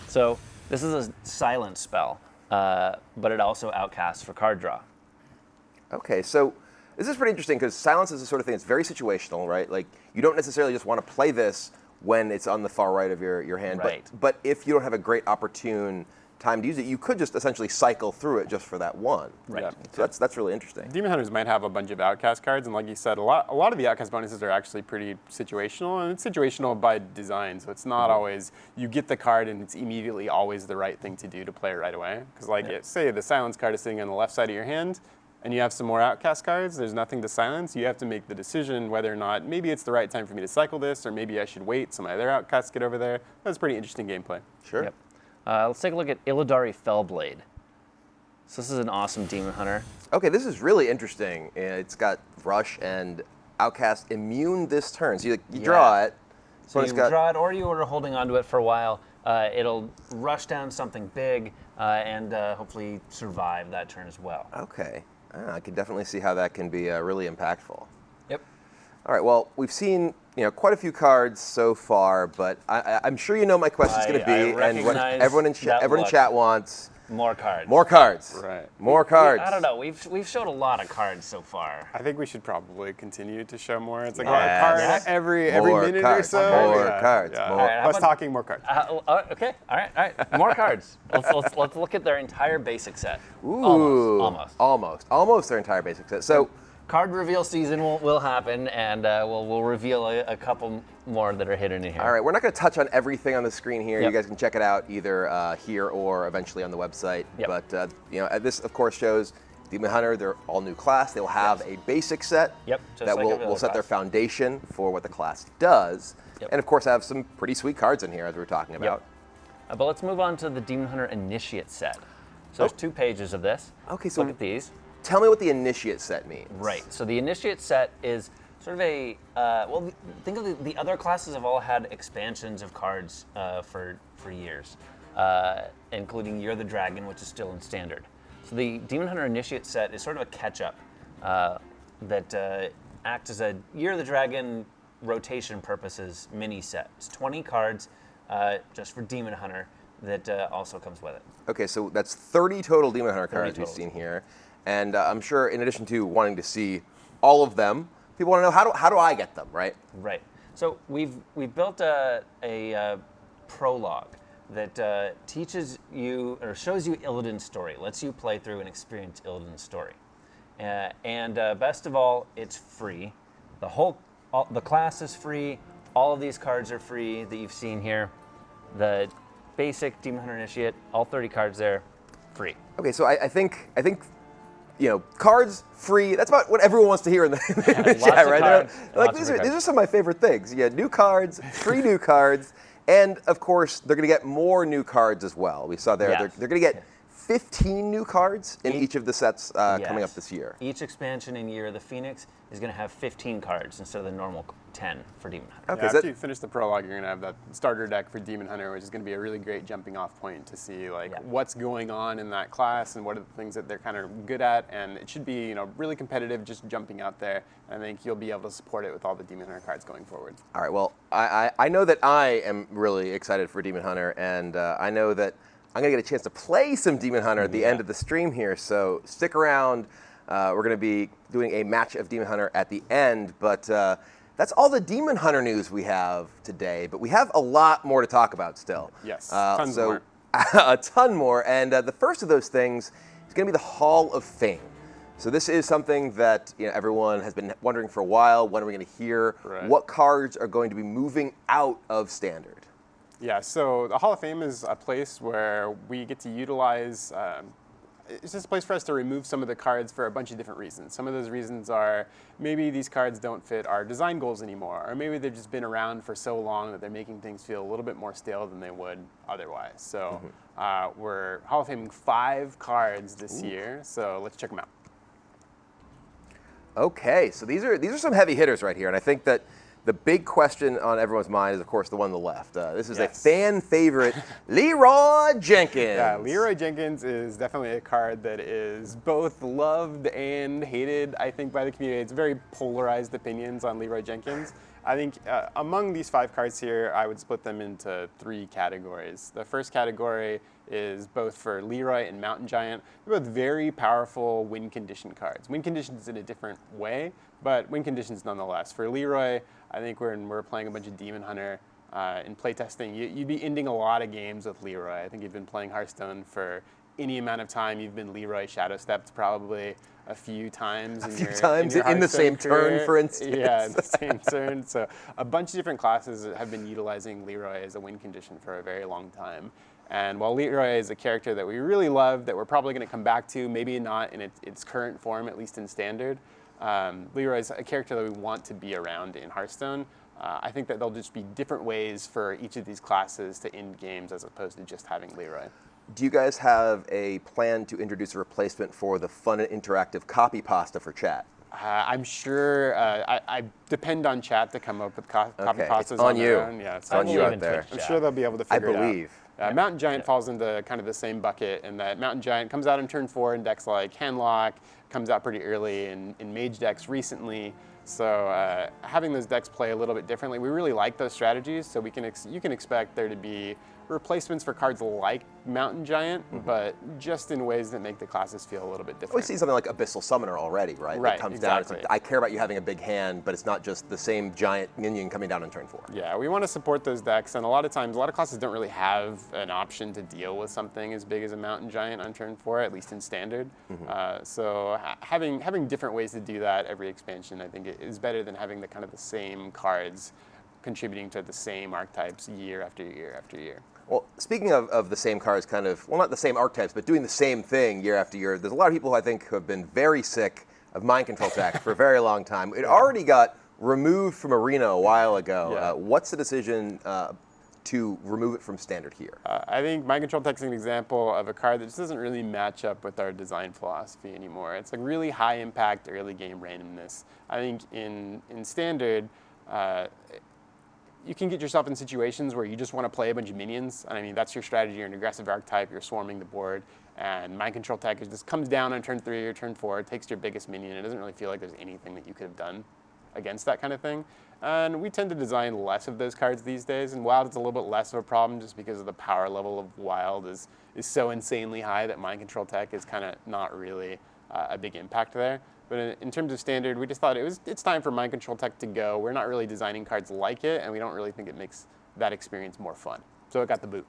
So this is a silent spell, but it also outcasts for card draw. Okay, so this is pretty interesting because silence is the sort of thing that's very situational, right? Like you don't necessarily just want to play this when it's on the far right of your hand. Right. But if you don't have a great opportune time to use it, you could just essentially cycle through it just for that one. Right. Yeah. So that's really interesting. Demon Hunters might have a bunch of Outcast cards, and like you said, a lot of the Outcast bonuses are actually pretty situational, and it's situational by design. So it's not always you get the card and it's immediately always the right thing to do to play it right away. Because say the silence card is sitting on the left side of your hand, and you have some more Outcast cards. There's nothing to silence. You have to make the decision whether or not maybe it's the right time for me to cycle this, or maybe I should wait so my other Outcasts get over there. That's pretty interesting gameplay. Sure. Yep. Let's take a look at Illidari Fellblade. So this is an awesome Demon Hunter. Okay, this is really interesting. It's got Rush and Outcast immune this turn. So you draw it. So but you it's got, draw it, or you are holding onto it for a while. It'll rush down something big and hopefully survive that turn as well. Okay. I can definitely see how that can be really impactful. Yep. All right. Well, we've seen quite a few cards so far, but I'm sure you know my question's going to I be, and what recognize everyone in that everyone in look. chat wants. More cards. More cards. Right. More cards. I don't know. We've showed a lot of cards so far. I think we should probably continue to show more. It's like Yes. a card every More minute cards. or so. More cards. Yeah. More. All right, how Less about- talking, more cards. Okay. All right. More cards. Let's look at their entire basic set. Ooh. Almost. Their entire basic set. So. Card reveal season will happen, and we'll reveal a couple more that are hidden in here. All right, we're not going to touch on everything on the screen here. Yep. You guys can check it out either here or eventually on the website. Yep. But this, of course, shows Demon Hunter. They're all new class. They will have a basic set Yep, just that like every will other set their class. foundation for what the class does, Yep. and of course have some pretty sweet cards in here as we were talking about. But let's move on to the Demon Hunter Initiate set. So there's 2 pages of this. Okay, so look at these. Tell me what the Initiate set means. Right. So the Initiate set is sort of a think of the other classes have all had expansions of cards for years, including You're the Dragon, which is still in standard. So the Demon Hunter Initiate set is sort of a catch-up that acts as a You're the Dragon rotation purposes mini set. It's 20 cards just for Demon Hunter that also comes with it. Okay, so that's 30 total Demon Hunter 30 cards we've total. seen here. And I'm sure in addition to wanting to see all of them, people want to know how do I get them, right? Right. So we've built a prologue that teaches you or shows you Illidan's story, lets you play through and experience Illidan's story. And best of all, it's free. The class is free. All of these cards are free that you've seen here. The basic Demon Hunter Initiate, all 30 cards there, free. Okay, so I think cards free. That's about what everyone wants to hear in the Lots chat, of right? cards, They're like lots of these free are some of my favorite things. Yeah, new cards, free new cards, and of course they're going to get more new cards as well. We saw there Yes. they're going to get 15 new cards in each of the sets coming up Yes. this year. Each expansion in Year of the Phoenix is going to have 15 cards instead of the normal 10 for Demon Hunter. Okay, Yeah, so after you finish the prologue, you're going to have that starter deck for Demon Hunter, which is going to be a really great jumping off point to see what's going on in that class and what are the things that they're kind of good at. And it should be really competitive, just jumping out there. I think you'll be able to support it with all the Demon Hunter cards going forward. All right, well, I know that I am really excited for Demon Hunter, and I know that I'm going to get a chance to play some Demon Hunter at the end of the stream here, so stick around. We're going to be doing a match of Demon Hunter at the end, but that's all the Demon Hunter news we have today, but we have a lot more to talk about still. Yes, tons more. A ton more, and the first of those things is going to be the Hall of Fame. So this is something that everyone has been wondering for a while. When are we going to hear what cards are going to be moving out of Standard? Yeah, so the Hall of Fame is a place where we get to utilize, it's just a place for us to remove some of the cards for a bunch of different reasons. Some of those reasons are maybe these cards don't fit our design goals anymore, or maybe they've just been around for so long that they're making things feel a little bit more stale than they would otherwise. So we're Hall of Faming 5 cards this year, so let's check them out. Okay, so these are some heavy hitters right here, and I think that the big question on everyone's mind is, of course, the one on the left. This is a fan favorite, Leroy Jenkins. Yeah, Leroy Jenkins is definitely a card that is both loved and hated, I think, by the community. It's very polarized opinions on Leroy Jenkins. I think among these 5 cards here, I would split them into 3 categories. The first category is both for Leroy and Mountain Giant. They're both very powerful win condition cards. Win conditions in a different way, but win conditions nonetheless. For Leroy, I think when we're playing a bunch of Demon Hunter in playtesting, you'd be ending a lot of games with Leroy. I think you've been playing Hearthstone for any amount of time. You've been Leroy Shadow Stepped probably a few times. In the same turn, for instance. Yeah, in the same turn. So a bunch of different classes have been utilizing Leroy as a win condition for a very long time. And while Leroy is a character that we really love, that we're probably going to come back to, maybe not in its current form, at least in Standard, Leroy is a character that we want to be around in Hearthstone. I think that there'll just be different ways for each of these classes to end games as opposed to just having Leroy. Do you guys have a plan to introduce a replacement for the fun and interactive copy pasta for chat? I'm sure I depend on chat to come up with copy pastas it's on you. their own. Yeah, It's on you out there. I'm sure they'll be able to figure it out. I believe. Mountain Giant falls into kind of the same bucket in that Mountain Giant comes out in turn 4 in decks like Handlock, comes out pretty early in Mage decks recently. So having those decks play a little bit differently, we really like those strategies. So you can expect there to be replacements for cards like Mountain Giant, but just in ways that make the classes feel a little bit different. We see something like Abyssal Summoner already, right? Right, It comes exactly. down. It's like, I care about you having a big hand, but it's not just the same giant minion coming down on turn 4. Yeah, we want to support those decks, and a lot of times, a lot of classes don't really have an option to deal with something as big as a Mountain Giant on turn 4, at least in Standard. So having different ways to do that every expansion, I think, is better than having the kind of the same cards contributing to the same archetypes year after year after year. Well, speaking of the same cards, kind of, well, not the same archetypes, but doing the same thing year after year, there's a lot of people who I think have been very sick of mind control tech for a very long time. It already got removed from Arena a while ago. Yeah. What's the decision to remove it from Standard here? I think mind control tech is an example of a card that just doesn't really match up with our design philosophy anymore. It's like really high impact early game randomness. I think in Standard, you can get yourself in situations where you just want to play a bunch of minions. And I mean, that's your strategy. You're an aggressive archetype. You're swarming the board. And mind control tech just comes down on turn 3 or turn 4. It takes your biggest minion. It doesn't really feel like there's anything that you could have done. against that kind of thing. And we tend to design less of those cards these days. And Wild is a little bit less of a problem just because of the power level of Wild is so insanely high that mind control tech is kind of not really a big impact there. But in terms of Standard, we just thought it's time for mind control tech to go. We're not really designing cards like it, and we don't really think it makes that experience more fun. So it got the boot.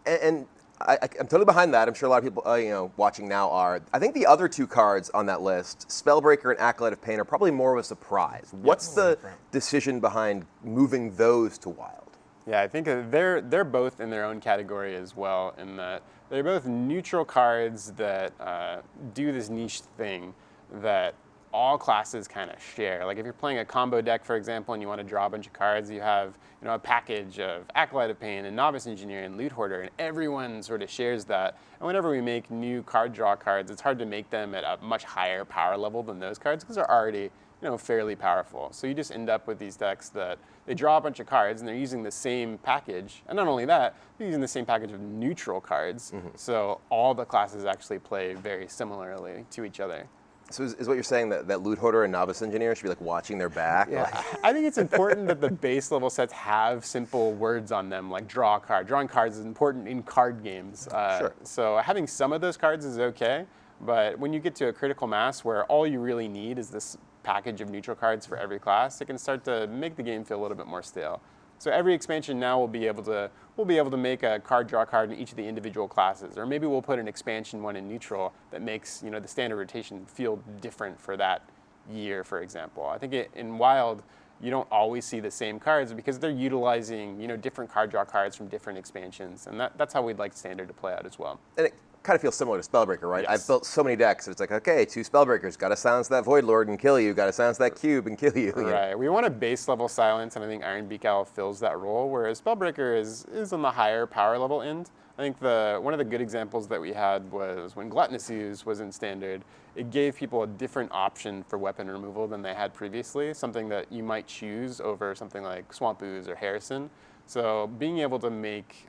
And I'm totally behind that. I'm sure a lot of people watching now are. I think the other two cards on that list, Spellbreaker and Acolyte of Pain, are probably more of a surprise. What's the decision behind moving those to Wild? Yeah, I think they're both in their own category as well, in that they're both neutral cards that do this niche thing that all classes kind of share. Like if you're playing a combo deck, for example, and you want to draw a bunch of cards, you have a package of Acolyte of Pain and Novice Engineer and Loot Hoarder, and everyone sort of shares that. And whenever we make new card draw cards, it's hard to make them at a much higher power level than those cards because they're already fairly powerful. So you just end up with these decks that they draw a bunch of cards and they're using the same package. And not only that, they're using the same package of neutral cards. So all the classes actually play very similarly to each other. So is what you're saying that Loot Hoarder and Novice Engineer should be like watching their back? Yeah, I think it's important that the base level sets have simple words on them, like draw a card. Drawing cards is important in card games. Sure. So having some of those cards is okay, but when you get to a critical mass where all you really need is this package of neutral cards for every class, it can start to make the game feel a little bit more stale. So every expansion now will be able to make a card draw card in each of the individual classes, or maybe we'll put an expansion one in neutral that makes the standard rotation feel different for that year, for example. I think in Wild you don't always see the same cards because they're utilizing different card draw cards from different expansions, and that's how we'd like Standard to play out as well. And it kind of feels similar to Spellbreaker, right? Yes. I've built so many decks that it's like, okay, 2 Spellbreakers, got to silence that Void Lord and kill you, got to silence that Cube and kill you. Right. We want a base level silence, and I think Iron Beak Owl fills that role, whereas Spellbreaker is on the higher power level end. I think one of the good examples that we had was when Gluttonous Ooze was in Standard. It gave people a different option for weapon removal than they had previously, something that you might choose over something like Swamp Ooze or Harrison. So being able to make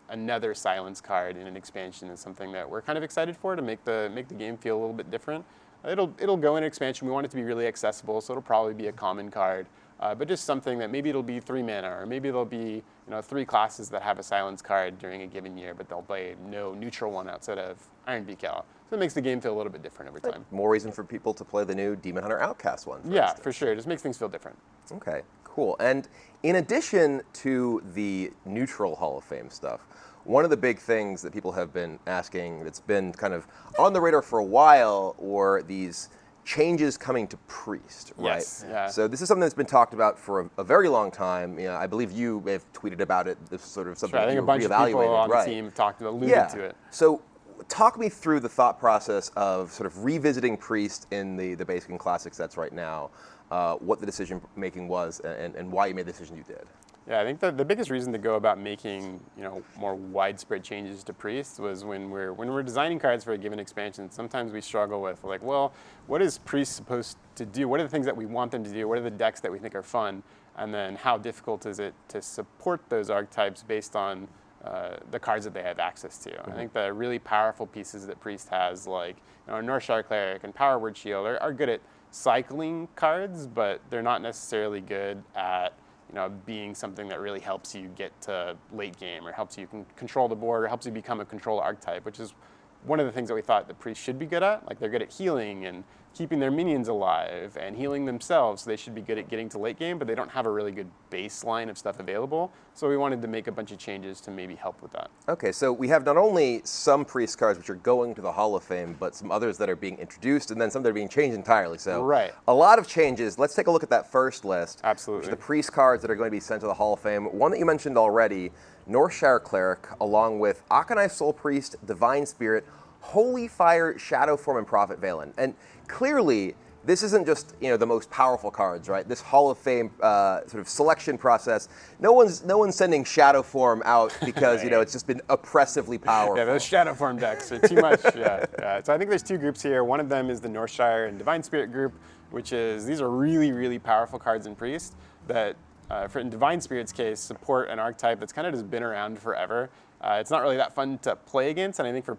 another silence card in an expansion is something that we're kind of excited for, to make the game feel a little bit different. It'll go in expansion. We want it to be really accessible, so it'll probably be a common card, but just something that maybe it'll be 3 mana, or maybe there'll be 3 classes that have a silence card during a given year, but they'll play no neutral one outside of Iron Beak Owl. So it makes the game feel a little bit different over time. More reason for people to play the new Demon Hunter Outcast one. Yeah, instance. for sure. It just makes things feel different. Okay, cool. And in addition to the neutral Hall of Fame stuff, one of the big things that people have been asking that's been kind of on the radar for a while were these changes coming to Priest, right? Yes, yeah. So this is something that's been talked about for a very long time. I believe you have tweeted about it. This is sort of something Sure, I think a bunch of people on the team alluded to it. So talk me through the thought process of sort of revisiting Priest in the Basic and Classic sets right now, what the decision making was, and why you made the decision you did. Yeah, I think the biggest reason to go about making more widespread changes to Priest was when we're designing cards for a given expansion. Sometimes we struggle with well, what is Priest supposed to do? What are the things that we want them to do? What are the decks that we think are fun? And then how difficult is it to support those archetypes based on the cards that they have access to? Mm-hmm. I think the really powerful pieces that Priest has, like Northshire Cleric and Power Word Shield, are good at cycling cards, but they're not necessarily good at being something that really helps you get to late game, or helps you control the board, or helps you become a control archetype, which is one of the things that we thought the Priest should be good at. Like, they're good at healing and keeping their minions alive and healing themselves, so they should be good at getting to late game, but they don't have a really good baseline of stuff available. So we wanted to make a bunch of changes to maybe help with that. Okay, so we have not only some Priest cards which are going to the Hall of Fame, but some others that are being introduced, and then some that are being changed entirely. So right. A lot of changes. Let's take a look at that first list. Absolutely. Which are the Priest cards that are going to be sent to the Hall of Fame. One that you mentioned already, Northshire Cleric, along with Akanai Soul Priest, Divine Spirit, Holy Fire, Shadow Form, and Prophet Valen. And clearly, this isn't just the most powerful cards, right? This Hall of Fame sort of selection process. No one's sending Shadow Form out because right. It's just been oppressively powerful. Yeah, those Shadow Form decks are too much. Yeah. So I think there's 2 groups here. One of them is the Northshire and Divine Spirit group, which is, these are really, really powerful cards in Priest that, in Divine Spirit's case, support an archetype that's kind of just been around forever. It's not really that fun to play against, and I think for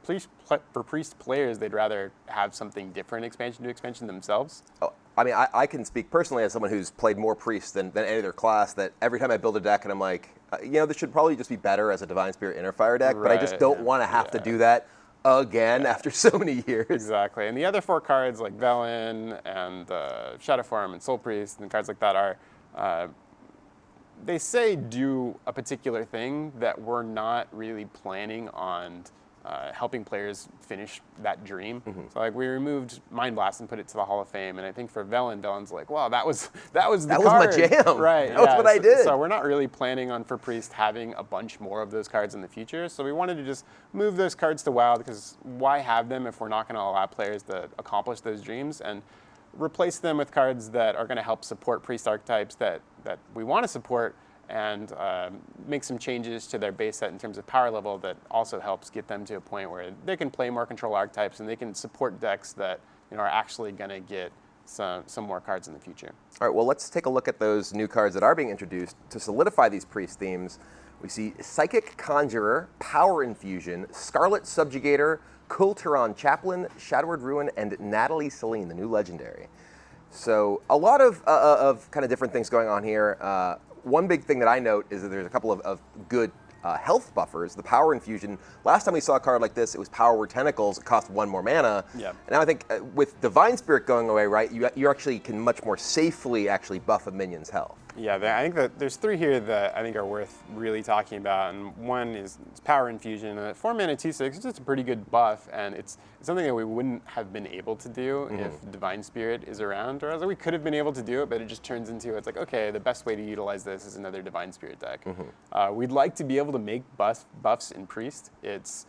Priest players, they'd rather have something different expansion to expansion themselves. Oh, I mean, I can speak personally as someone who's played more Priest than any other class, that every time I build a deck and I'm like, this should probably just be better as a Divine Spirit Inner Fire deck, but I just don't want to have to do that again after so many years. Exactly. And the other 4 cards like Velen and Shadow Form and Soul Priest and cards like that are, they say do a particular thing that we're not really planning on helping players finish that dream. So like we removed Mind Blast and put it to the Hall of Fame, and I think for Velen's like, wow, that was the card. Was my jam. Right. That was what I did. So we're not really planning on for Priest having a bunch more of those cards in the future. So we wanted to just move those cards to WoW, because why have them if we're not going to allow players to accomplish those dreams, and replace them with cards that are going to help support Priest archetypes that we want to support, and make some changes to their base set in terms of power level that also helps get them to a point where they can play more control archetypes and they can support decks that are actually going to get some more cards in the future. All right, well, let's take a look at those new cards that are being introduced to solidify these Priest themes. We see Psychic Conjurer, Power Infusion, Scarlet Subjugator, Kulturan Chaplain, Shadowward Ruin, and Natalie Celine, the new legendary. So a lot of kind of different things going on here. One big thing that I note is that there's a couple of good health buffers. The Power Infusion, last time we saw a card like this, it was Power Word Tentacles, it cost 1 more mana. Yeah. And now I think with Divine Spirit going away, right, you actually can much more safely actually buff a minion's health. Yeah, I think that there's 3 here that I think are worth really talking about, and one is Power Infusion. 4 mana 2/6 is just a pretty good buff, and it's something that we wouldn't have been able to do if Divine Spirit is around, or else we could have been able to do it, but it just turns into, it's like, okay, the best way to utilize this is another Divine Spirit deck. We'd like to be able to make buffs in Priest. It's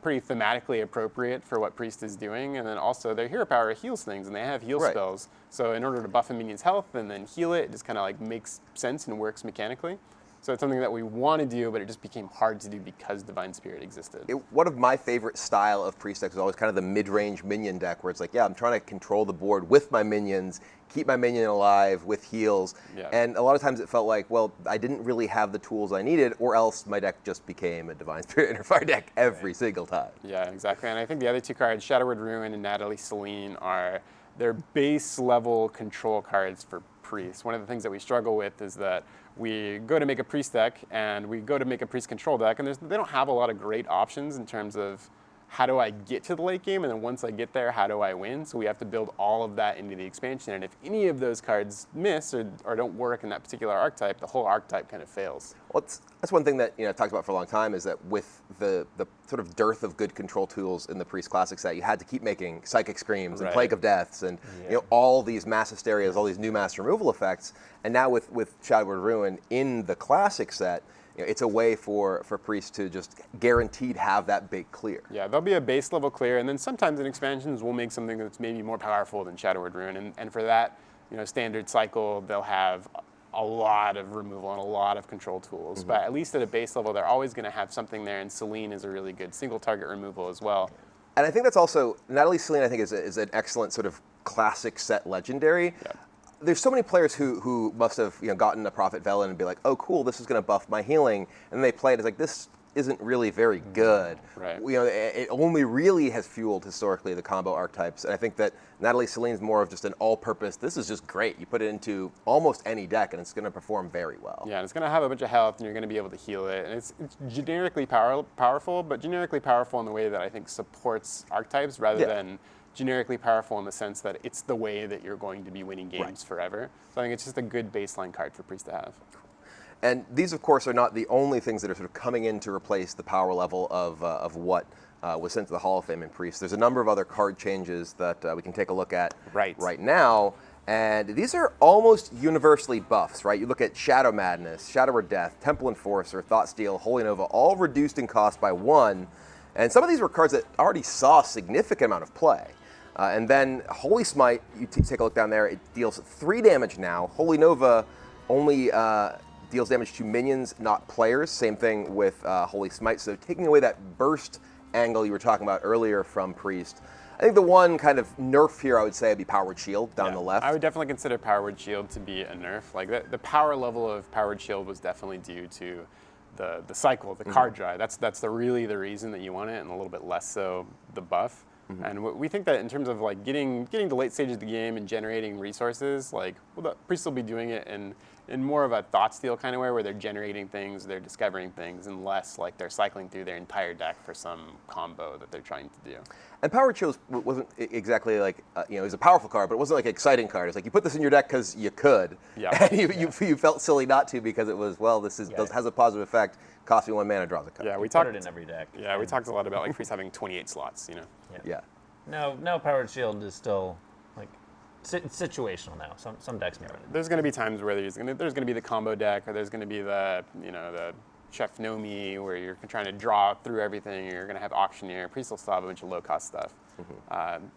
pretty thematically appropriate for what Priest is doing, and then also their hero power heals things, and they have heal spells. So in order to buff a minion's health and then heal it, it just kind of like makes sense and works mechanically. So it's something that we want to do, but it just became hard to do because Divine Spirit existed. One of my favorite style of Priest decks was always kind of the mid-range minion deck, where it's like, I'm trying to control the board with my minions, keep my minion alive with heals. Yeah. And a lot of times it felt like, well, I didn't really have the tools I needed, or else my deck just became a Divine Spirit Inner Fire deck every single time. Yeah, exactly. And I think the other 2 cards, Shadowward Ruin and Natalie Celine, are their base level control cards for Priest. One of the things that we struggle with is that we go to make a Priest deck and we go to make a Priest control deck, and they don't have a lot of great options in terms of how do I get to the late game, and then once I get there, how do I win? So we have to build all of that into the expansion, and if any of those cards miss or don't work in that particular archetype, the whole archetype kind of fails. Well, that's one thing that I've talked about for a long time, is that with the sort of dearth of good control tools in the Priest Classic set, you had to keep making Psychic Screams and Plague of Deaths and all these mass hysterias, all these new mass removal effects, and now with Shadowward Ruin in the Classic set, it's a way for Priests to just guaranteed have that big clear. Yeah, there'll be a base level clear, and then sometimes in expansions we'll make something that's maybe more powerful than Shadowward Ruin, and for that, standard cycle, they'll have a lot of removal and a lot of control tools. But at least at a base level, they're always going to have something there, and Celine is a really good single target removal as well. And I think that's also, Natalie Celine, I think, is an excellent sort of classic set legendary. Yeah. There's so many players who must have gotten a Prophet Velen and be like, oh cool, this is going to buff my healing, and they play it, it's like, this isn't really very good. Right. It only really has fueled historically the combo archetypes, and I think that Natalie Celine's more of just an all-purpose, this is just great. You put it into almost any deck and it's going to perform very well. Yeah, and it's going to have a bunch of health and you're going to be able to heal it, and it's generically powerful, but generically powerful in the way that I think supports archetypes rather than generically powerful in the sense that it's the way that you're going to be winning games forever. So I think it's just a good baseline card for Priest to have. And these, of course, are not the only things that are sort of coming in to replace the power level of what was sent to the Hall of Fame in Priest. There's a number of other card changes that we can take a look at right now. And these are almost universally buffs, right? You look at Shadow Madness, Shadow or Death, Temple Enforcer, Thoughtsteal, Holy Nova, all reduced in cost by 1. And some of these were cards that already saw a significant amount of play. And then Holy Smite, you take a look down there, it deals 3 damage now. Holy Nova only deals damage to minions, not players. Same thing with Holy Smite. So taking away that burst angle you were talking about earlier from Priest. I think the one kind of nerf here I would say would be Powered Shield down the left. I would definitely consider Powered Shield to be a nerf. Like the power level of Powered Shield was definitely due to the cycle, the card draw. That's really the reason that you want it, and a little bit less so the buff. And we think that in terms of like getting to late stages of the game and generating resources, like the priests will be doing it in more of a thought steal kind of way, where they're generating things, they're discovering things, and less like they're cycling through their entire deck for some combo that they're trying to do. And Power Chose wasn't exactly like, it was a powerful card, but it wasn't like an exciting card. It's like you put this in your deck because you could, and you felt silly not to because it was, well, this has a positive effect, costs me 1 mana, draws a card. Yeah, we put it in every deck. Yeah, we talked a lot about like priests having 28 slots, Yeah. No, Powered Shield is still like it's situational now. Some decks may run it. There's going to be times where there's going to be the combo deck, or there's going to be the Chef Nomi, where you're trying to draw through everything. You're going to have Auctioneer. Priest will still have a bunch of low-cost stuff.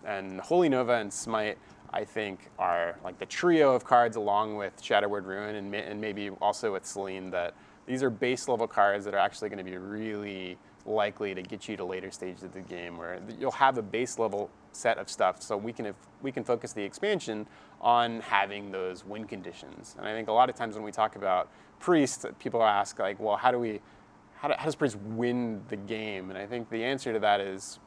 And Holy Nova and Smite, I think, are like the trio of cards, along with Shadowward Ruin and maybe also with Selene, that these are base-level cards that are actually going to be really likely to get you to later stages of the game, where you'll have a base-level set of stuff, so we can focus the expansion on having those win conditions. And I think a lot of times when we talk about Priest, people ask like, well, how does Priest win the game? And I think the answer to that is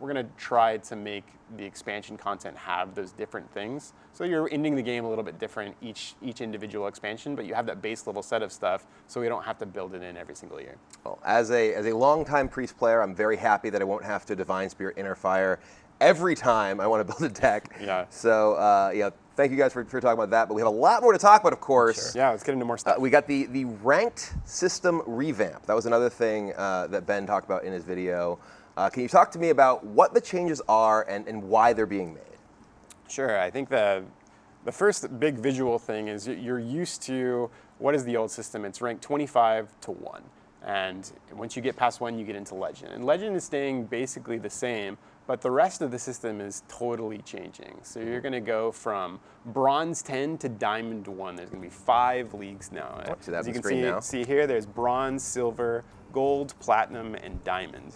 we're going to try to make the expansion content have those different things. So you're ending the game a little bit different each individual expansion, but you have that base level set of stuff, so we don't have to build it in every single year. Well, as a longtime Priest player, I'm very happy that I won't have to Divine Spirit Inner Fire every time I want to build a deck. Yeah. So thank you guys for talking about that. But we have a lot more to talk about, of course. Sure. Yeah, let's get into more stuff. We got the ranked system revamp. That was another thing that Ben talked about in his video. Can you talk to me about what the changes are and why they're being made? Sure. I think the first big visual thing is you're used to, what is the old system? It's ranked 25 to 1. And once you get past 1, you get into Legend. And Legend is staying basically the same, but the rest of the system is totally changing. So you're going to go from Bronze 10 to Diamond 1. There's going to be 5 leagues now. See that As you on the can screen see here, there's Bronze, Silver, Gold, Platinum, and Diamond.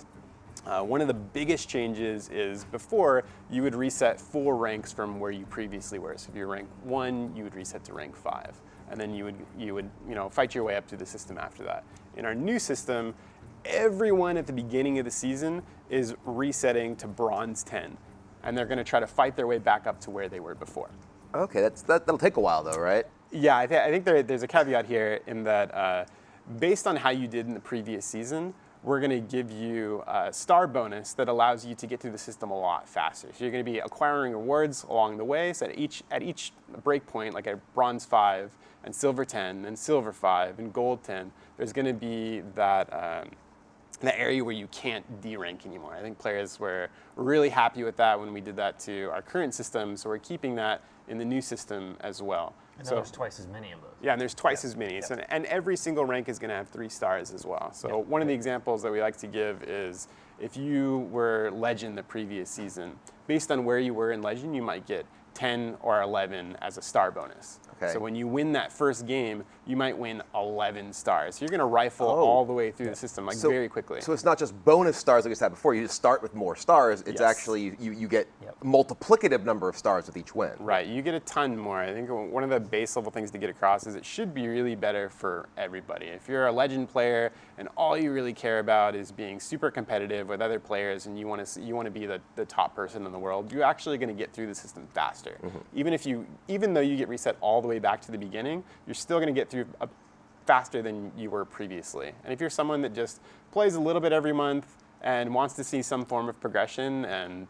One of the biggest changes is before you would reset 4 ranks from where you previously were. So if you're rank 1, you would reset to rank 5, and then you would fight your way up through the system after that. In our new system, everyone at the beginning of the season is resetting to Bronze 10, and they're going to try to fight their way back up to where they were before. Okay, that'll take a while though, right? Yeah, I think there's a caveat here in that based on how you did in the previous season, we're going to give you a star bonus that allows you to get through the system a lot faster. So you're going to be acquiring rewards along the way. So at each breakpoint, like at Bronze 5 and Silver 10 and Silver 5 and Gold 10, there's going to be that area where you can't derank anymore. I think players were really happy with that when we did that to our current system, so we're keeping that in the new system as well. And there's twice as many of those. Yeah, and there's twice as many. So, and every single rank is going to have 3 stars as well. So one of the examples that we like to give is if you were Legend the previous season, based on where you were in Legend, you might get 10 or 11 as a star bonus. Okay. So when you win that first game, you might win 11 stars. So you're going to rifle all the way through the system very quickly. So it's not just bonus stars like we said before. You just start with more stars. It's actually you get multiplicative number of stars with each win. Right. You get a ton more. I think one of the base level things to get across is it should be really better for everybody. If you're a Legend player and all you really care about is being super competitive with other players and you want to be the top person in the world, you're actually going to get through the system faster. Even though you get reset all the way back to the beginning, you're still going to get through faster than you were previously. And if you're someone that just plays a little bit every month and wants to see some form of progression and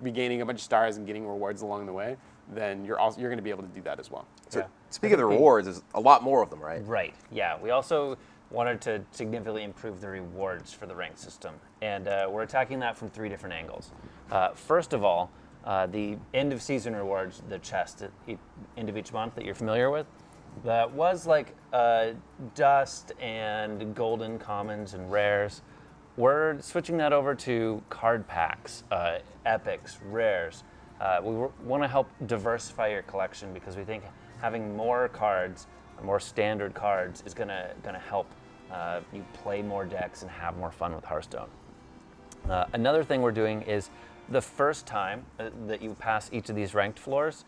be gaining a bunch of stars and getting rewards along the way, then you're going to be able to do that as more. So speaking of the rewards, there's a lot more of them, right? Right. Yeah. We also wanted to significantly improve the rewards for the ranked system, and we're attacking that from 3 different angles. First of all, the end of season rewards, the chest at the end of each month that you're familiar with, that was like dust and golden commons and rares. We're switching that over to card packs, epics, rares. We want to help diversify your collection because we think having more cards, more standard cards, is gonna help you play more decks and have more fun with Hearthstone. Another thing we're doing is the first time that you pass each of these ranked floors,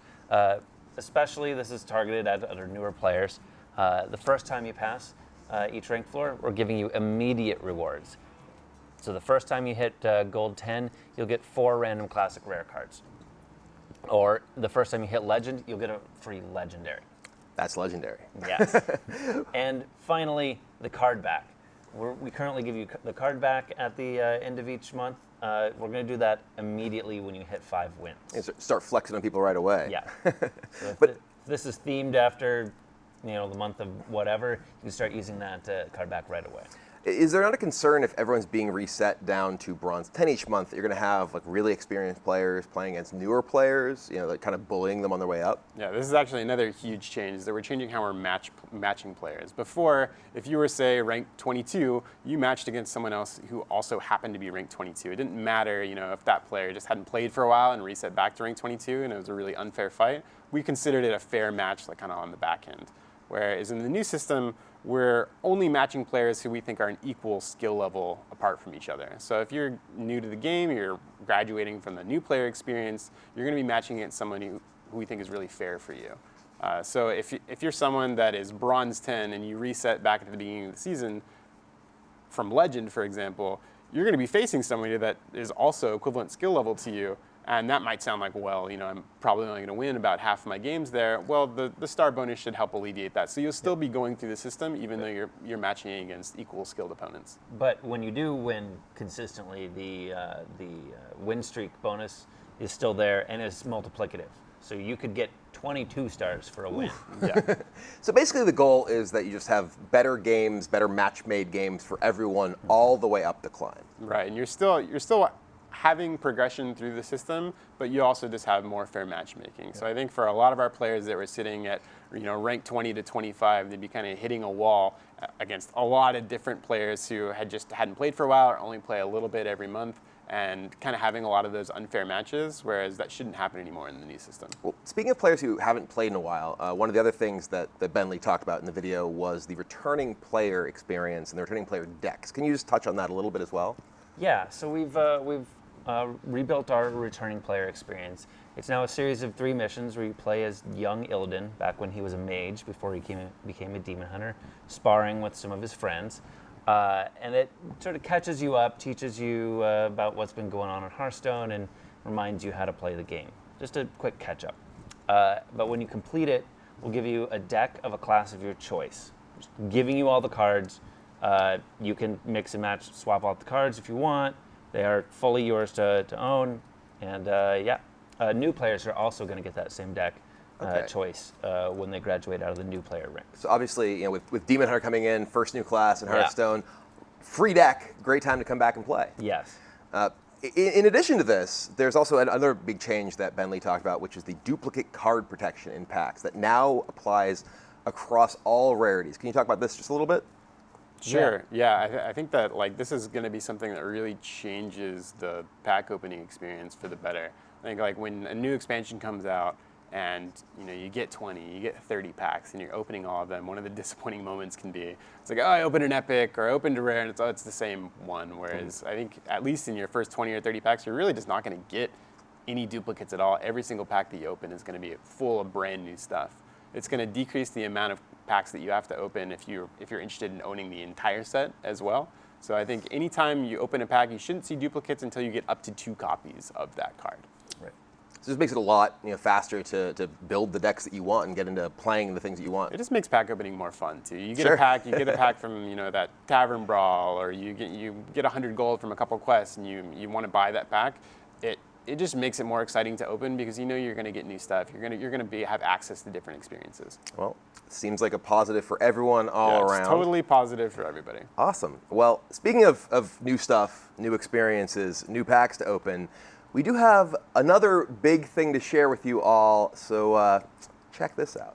especially this is targeted at our newer players, the first time you pass each ranked floor, we're giving you immediate rewards. So the first time you hit gold 10, you'll get 4 random classic rare cards. Or the first time you hit legend, you'll get a free legendary. That's legendary. Yes. And finally, the card back. We currently give you the card back at the end of each month. We're going to do that immediately when you hit 5 wins. And start flexing on people right away. Yeah. So if this is themed after, the month of whatever, you can start using that card back right away. Is there not a concern if everyone's being reset down to bronze 10 each month, that you're going to have like really experienced players playing against newer players, like kind of bullying them on their way up? Yeah, this is actually another huge change, is that we're changing how we're matching players. Before, if you were, say, ranked 22, you matched against someone else who also happened to be ranked 22. It didn't matter, if that player just hadn't played for a while and reset back to rank 22, and it was a really unfair fight. We considered it a fair match, like kind of on the back end. Whereas in the new system, we're only matching players who we think are an equal skill level apart from each other. So if you're new to the game, you're graduating from the new player experience, you're going to be matching against someone who we think is really fair for you. So if you're someone that is bronze 10 and you reset back at the beginning of the season from legend, for example, you're going to be facing somebody that is also equivalent skill level to you. And that might sound like, well, I'm probably only going to win about half of my games there. Well, the star bonus should help alleviate that. So you'll still be going through the system, even though you're matching against equal skilled opponents. But when you do win consistently, the win streak bonus is still there and is multiplicative. So you could get 22 stars for a win. Yeah. So basically the goal is that you just have better games, better match-made games for everyone all the way up the climb. Right, and you're still having progression through the system, but you also just have more fair matchmaking. So I think for a lot of our players that were sitting at rank 20 to 25, they'd be kind of hitting a wall against a lot of different players who hadn't played for a while or only play a little bit every month, and kind of having a lot of those unfair matches, whereas that shouldn't happen anymore in the new system. Well, speaking of players who haven't played in a while, one of the other things that Bentley talked about in the video was the returning player experience and the returning player decks. Can you just touch on that a little bit as well? Yeah, so we've rebuilt our returning player experience. It's now a series of 3 missions where you play as young Illidan, back when he was a mage before he became a demon hunter, sparring with some of his friends. And it sort of catches you up, teaches you about what's been going on in Hearthstone, and reminds you how to play the game. Just a quick catch up. But when you complete it, we'll give you a deck of a class of your choice, just giving you all the cards. You can mix and match, swap out the cards if you want. They are fully yours to own. And new players are also going to get that same deck choice when they graduate out of the new player rank. So obviously, with Demon Hunter coming in, first new class in Hearthstone, free deck, great time to come back and play. Yes. In addition to this, there's also another big change that Bentley talked about, which is the duplicate card protection in packs that now applies across all rarities. Can you talk about this just a little bit? Sure. Yeah, I think that this is going to be something that really changes the pack opening experience for the better. I think when a new expansion comes out and you get 20, you get 30 packs, and you're opening all of them, one of the disappointing moments can be it's like, oh, I opened an epic or I opened a rare, and it's the same one. Whereas I think at least in your first 20 or 30 packs, you're really just not going to get any duplicates at all. Every single pack that you open is going to be full of brand new stuff. It's going to decrease the amount of packs that you have to open if you're interested in owning the entire set as well. So I think anytime you open a pack, you shouldn't see duplicates until you get up to 2 copies of that card. Right. So this makes it a lot faster to build the decks that you want and get into playing the things that you want. It just makes pack opening more fun too. You get a pack, from that tavern brawl, or you get 100 gold from a couple quests, and you want to buy that pack. It just makes it more exciting to open because you're going to get new stuff. You're going to have access to different experiences. Well, seems like a positive for everyone all around. It's totally positive for everybody. Awesome. Well, speaking of new stuff, new experiences, new packs to open, we do have another big thing to share with you all. So check this out.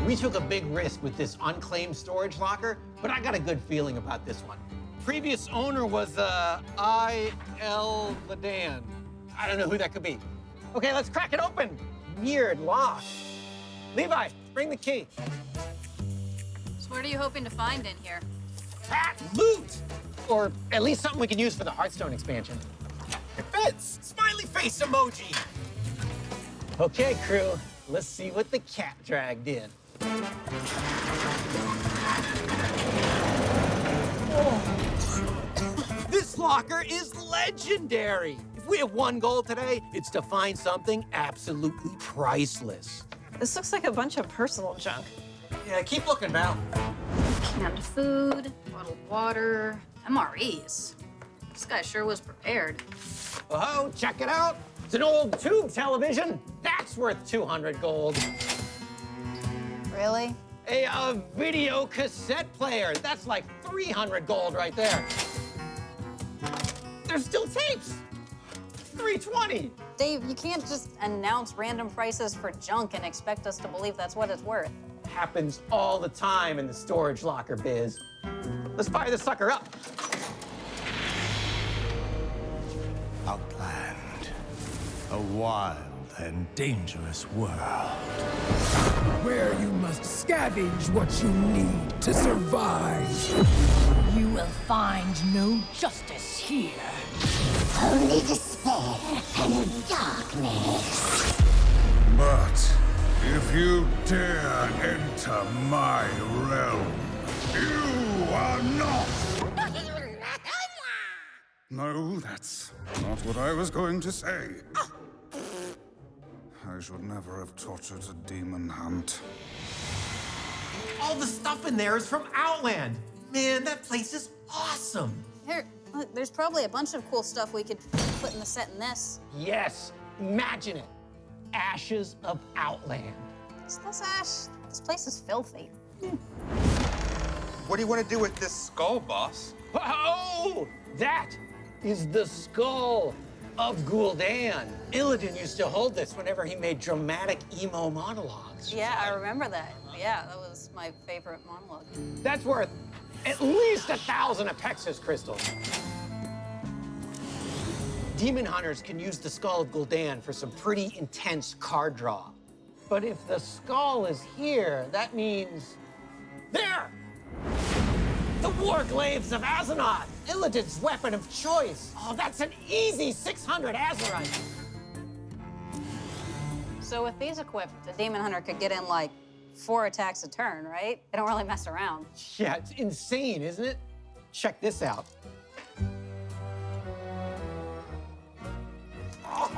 We took a big risk with this unclaimed storage locker, but I got a good feeling about this one. Previous owner was I.L. Ladan. I don't know who that could be. Okay, let's crack it open. Weird lock. Levi, bring the key. So what are you hoping to find in here? Loot! Or at least something we can use for the Hearthstone expansion. It fits! It's my smiley face emoji. Okay, crew, let's see what the cat dragged in. This locker is legendary. If we have one goal today, it's to find something absolutely priceless. This looks like a bunch of personal junk. Yeah, keep looking, Val. Canned food, bottled water, MREs. This guy sure was prepared. Oh, check it out. It's an old tube television. That's worth 200 gold. Really? A video cassette player. That's like 300 gold right there. There's still tapes. 320. Dave, you can't just announce random prices for junk and expect us to believe that's what it's worth. Happens all the time in the storage locker biz. Let's fire this sucker up. Outland. A wild and dangerous world. Where you must scavenge what you need to survive. You will find no justice here. Only despair and darkness. But if you dare enter my realm, you are not. No, that's not what I was going to say. I should never have taught her to demon hunt. All the stuff in there is from Outland. Man, that place is awesome. Here, look, there's probably a bunch of cool stuff we could put in the set in this. Yes, imagine it. Ashes of Outland. Is this ash? This place is filthy. What do you want to do with this skull, boss? Oh, that is the skull of Gul'dan. Illidan used to hold this whenever he made dramatic emo monologues. Yeah, I remember that. Yeah, that was my favorite monologue. That's worth at least 1,000 Apexis crystals. Demon hunters can use the skull of Gul'dan for some pretty intense card draw. But if the skull is here, that means... There! The Warglaives of Azeroth, Illidan's weapon of choice. Oh, that's an easy 600 Azerite. So with these equipped, the Demon Hunter could get in like 4 attacks a turn, right? They don't really mess around. Yeah, it's insane, isn't it? Check this out. Oh.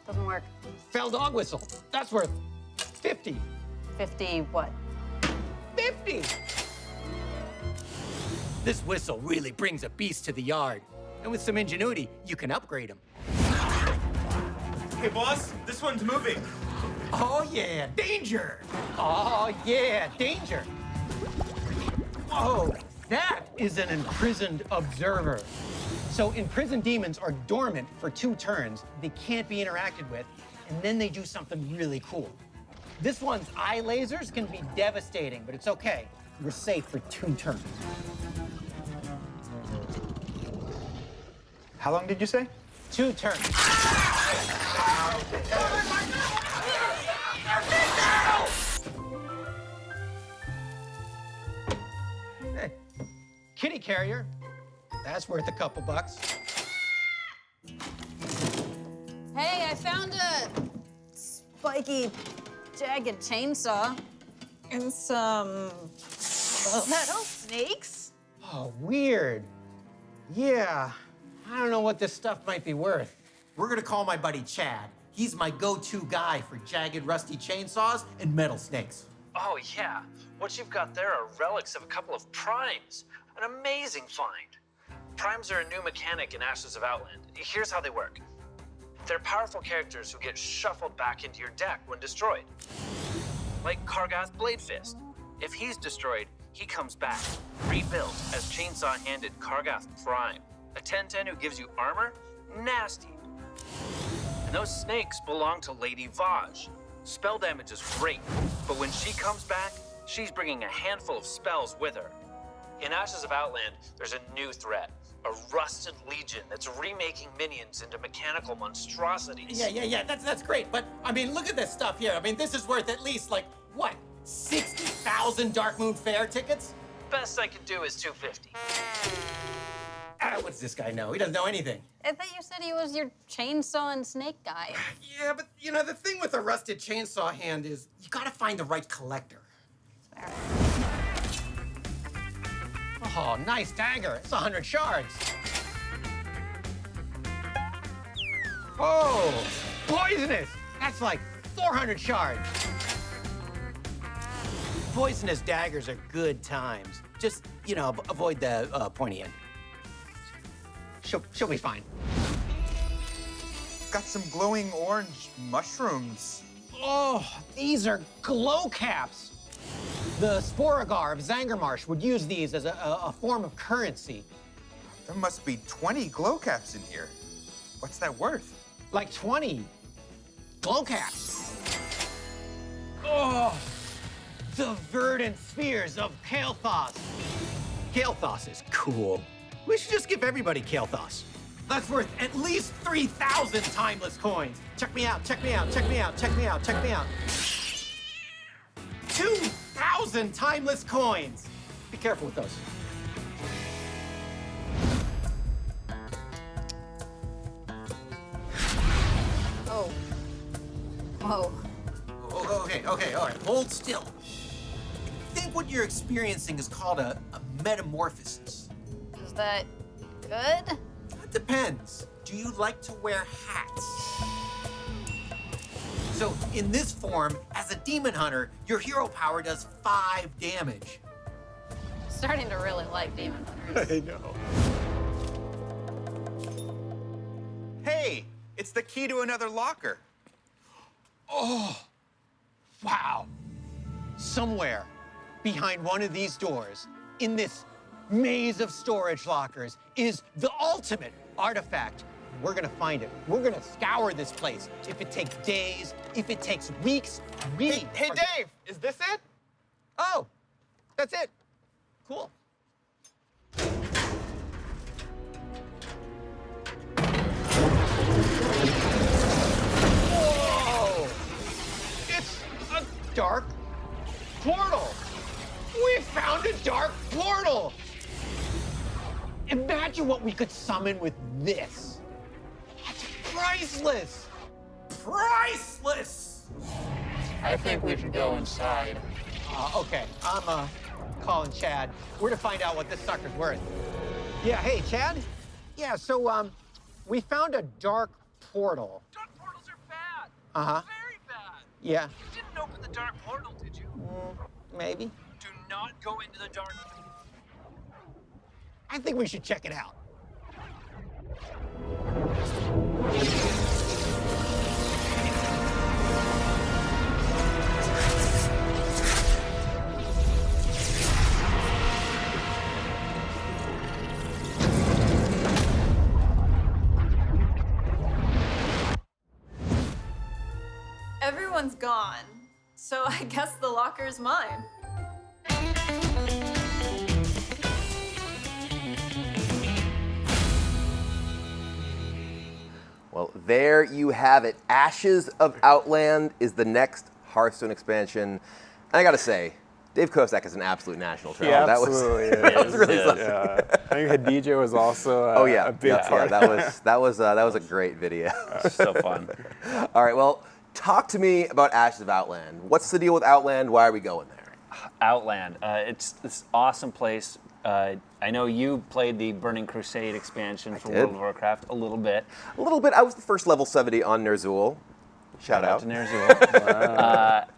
Doesn't work. Fell dog whistle. That's worth 50. 50 what? 50! This whistle really brings a beast to the yard. And with some ingenuity, you can upgrade him. Hey, boss, this one's moving. Oh, yeah, danger! Oh, yeah, danger. Whoa, that is an imprisoned observer. So imprisoned demons are dormant for 2 turns. They can't be interacted with, and then they do something really cool. This one's eye lasers can be devastating, but it's okay. We're safe for 2 turns. How long did you say? 2 turns. Hey, kitty carrier. That's worth a couple bucks. Hey, I found a spiky, jagged chainsaw and some metal snakes. Oh, weird. Yeah, I don't know what this stuff might be worth. We're gonna call my buddy Chad. He's my go-to guy for jagged, rusty chainsaws and metal snakes. Oh, yeah. What you've got there are relics of a couple of primes. An amazing find. Primes are a new mechanic in Ashes of Outland. Here's how they work. They're powerful characters who get shuffled back into your deck when destroyed. Like Kargath Bladefist. If he's destroyed, he comes back, rebuilt as chainsaw-handed Kargath Prime. A 10/10 who gives you armor? Nasty. And those snakes belong to Lady Vaj. Spell damage is great, but when she comes back, she's bringing a handful of spells with her. In Ashes of Outland, there's a new threat. A rusted legion that's remaking minions into mechanical monstrosities. Yeah, that's great. But, I mean, look at this stuff here. I mean, this is worth at least, like, what, 60,000 Dark Moon Fair tickets? Best I could do is 250. What does this guy know? He doesn't know anything. I thought you said he was your chainsaw and snake guy. Yeah, but you know, the thing with a rusted chainsaw hand is you gotta find the right collector. Oh, nice dagger. It's 100 shards. Oh, poisonous. That's like 400 shards. Poisonous daggers are good times. Just, you know, avoid the pointy end. She'll be fine. Got some glowing orange mushrooms. Oh, these are glow caps. The Sporogar of Zangarmarsh would use these as a form of currency. There must be 20 glow caps in here. What's that worth? Like 20 glow caps. Oh, the verdant spheres of Kael'thas. Kael'thas is cool. We should just give everybody Kael'thas. That's worth at least 3,000 timeless coins. Check me out, check me out, check me out, check me out, check me out. 2,000 timeless coins. Be careful with those. Oh. Whoa. Okay, all right, hold still. I think what you're experiencing is called a metamorphosis. Is that good? It depends. Do you like to wear hats? So in this form, as a demon hunter, your hero power does 5 damage. Starting to really like demon hunters. I know. Hey, it's the key to another locker. Oh, wow. Somewhere behind one of these doors, in this maze of storage lockers, is the ultimate artifact. We're gonna find it. We're gonna scour this place. If it takes days, if it takes weeks, we Hey, Dave, is this it? Oh, that's it. Cool. Whoa! It's a dark portal. We found a dark portal. Imagine what we could summon with this. That's priceless. Priceless. I think we should go inside. Okay, I'm calling Chad. We're to find out what this sucker's worth. Yeah, hey, Chad? Yeah, so, we found a dark portal. Dark portals are bad. Uh-huh. Very bad. Yeah, You didn't open the dark portal, did you? maybe. Do not go into the dark. I think we should check it out. Everyone's gone, so I guess the locker's mine. Well, there you have it. Ashes of Outland is the next Hearthstone expansion. And I gotta say, Dave Kosak is an absolute national treasure. Yeah, that absolutely. that was really something. Yeah. I think Hadija was also a big part. That was a great video. So fun. All right, well, talk to me about Ashes of Outland. What's the deal with Outland? Why are we going there? Outland. It's this awesome place. I know you played the Burning Crusade expansion for World of Warcraft a little bit. A little bit. I was the first level 70 on Ner'zhul. Shout out to Ner'zhul.